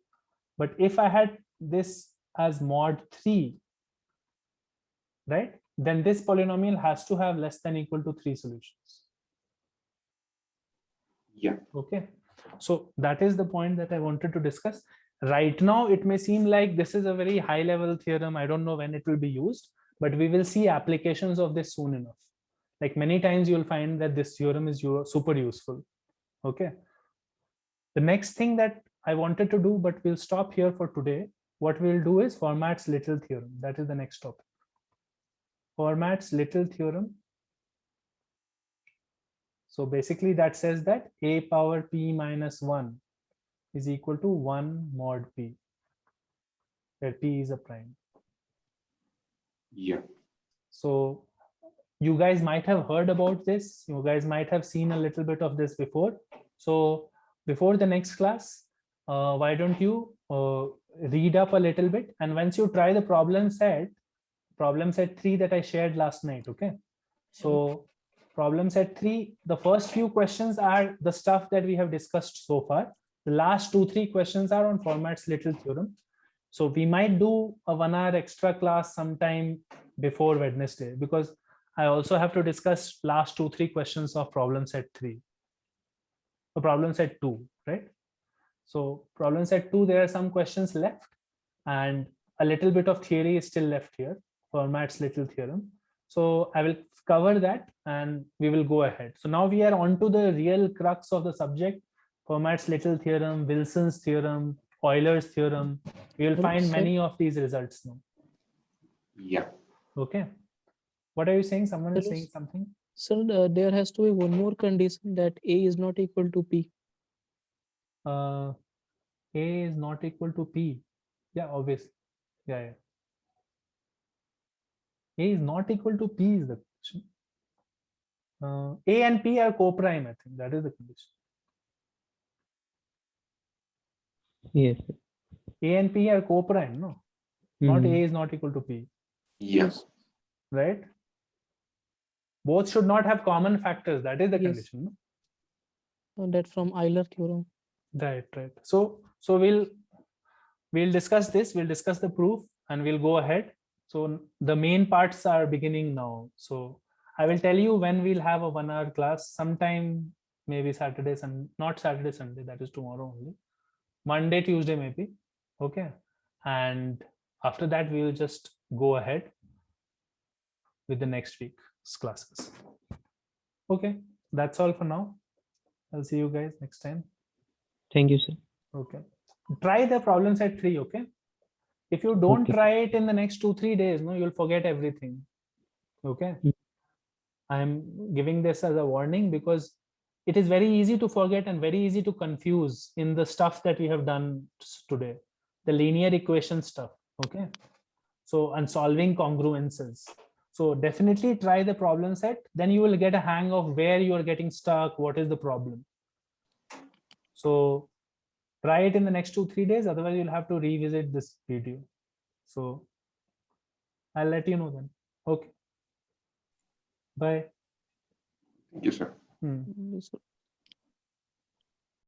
But if I had this as mod 3, right, then this polynomial has to have less than equal to 3 solutions. Yeah. Okay, so that is the point that I wanted to discuss. Right now, it may seem like this is a very high level theorem. I don't know when it will be used, but we will see applications of this soon enough. Like many times you'll find that this theorem is super useful. Okay. The next thing that I wanted to do, but we'll stop here for today. What we'll do is Fermat's little theorem. That is the next topic. Fermat's little theorem. So basically that says that a power p minus 1 is equal to 1 mod p, where p is a prime. Yeah. So you guys might have heard about this. You guys might have seen a little bit of this before. So before the next class, why don't you read up a little bit, and once you try the problem set 3 that I shared last night, okay? So problem set 3, the first few questions are the stuff that we have discussed so far. The last 2-3 questions are on Fermat's little theorem. So we might do a 1 hour extra class sometime before Wednesday, because I also have to discuss last 2-3 questions of problem set 3. So problem set 2, right? So problem set 2, there are some questions left and a little bit of theory is still left here, Fermat's little theorem. So I will cover that and we will go ahead. So now we are on to the real crux of the subject, Fermat's little theorem, Wilson's theorem, Euler's theorem. We will Hello, find sir. many of these results now. Yeah. Okay. What are you saying? Someone is Hello, saying something? Sir, there has to be one more condition, that A is not equal to P. A is not equal to P. Yeah, obviously. Yeah. A is not equal to P is the question. A and P are co-prime, I think. That is the condition. Yes, sir. A and P are co-prime, no? Not Mhm. A is not equal to P, Yes. right? Both should not have common factors. That is the Yes. condition, no? That from Euler theorem. Right. So we'll discuss this. We'll discuss the proof and we'll go ahead. So the main parts are beginning now. So I will tell you when we'll have a 1 hour class, sometime maybe Saturday, not Saturday, Sunday, that is tomorrow only. Monday, Tuesday, maybe. Okay. And after that, we will just go ahead with the next week's classes. Okay. That's all for now. I'll see you guys next time. Thank you, sir. Okay. Try the problem set 3. Okay. If you don't Okay. try it in the next 2-3 days, no, you'll forget everything. Okay. Mm. I'm giving this as a warning because it is very easy to forget and very easy to confuse in the stuff that we have done today, the linear equation stuff. Okay. So, and solving congruences. So definitely try the problem set, then you will get a hang of where you are getting stuck, what is the problem. So try it in the next 2-3 days, otherwise you'll have to revisit this video. So I'll let you know then. Okay. Bye. Thank you, sir. Hmm. Yes, sir.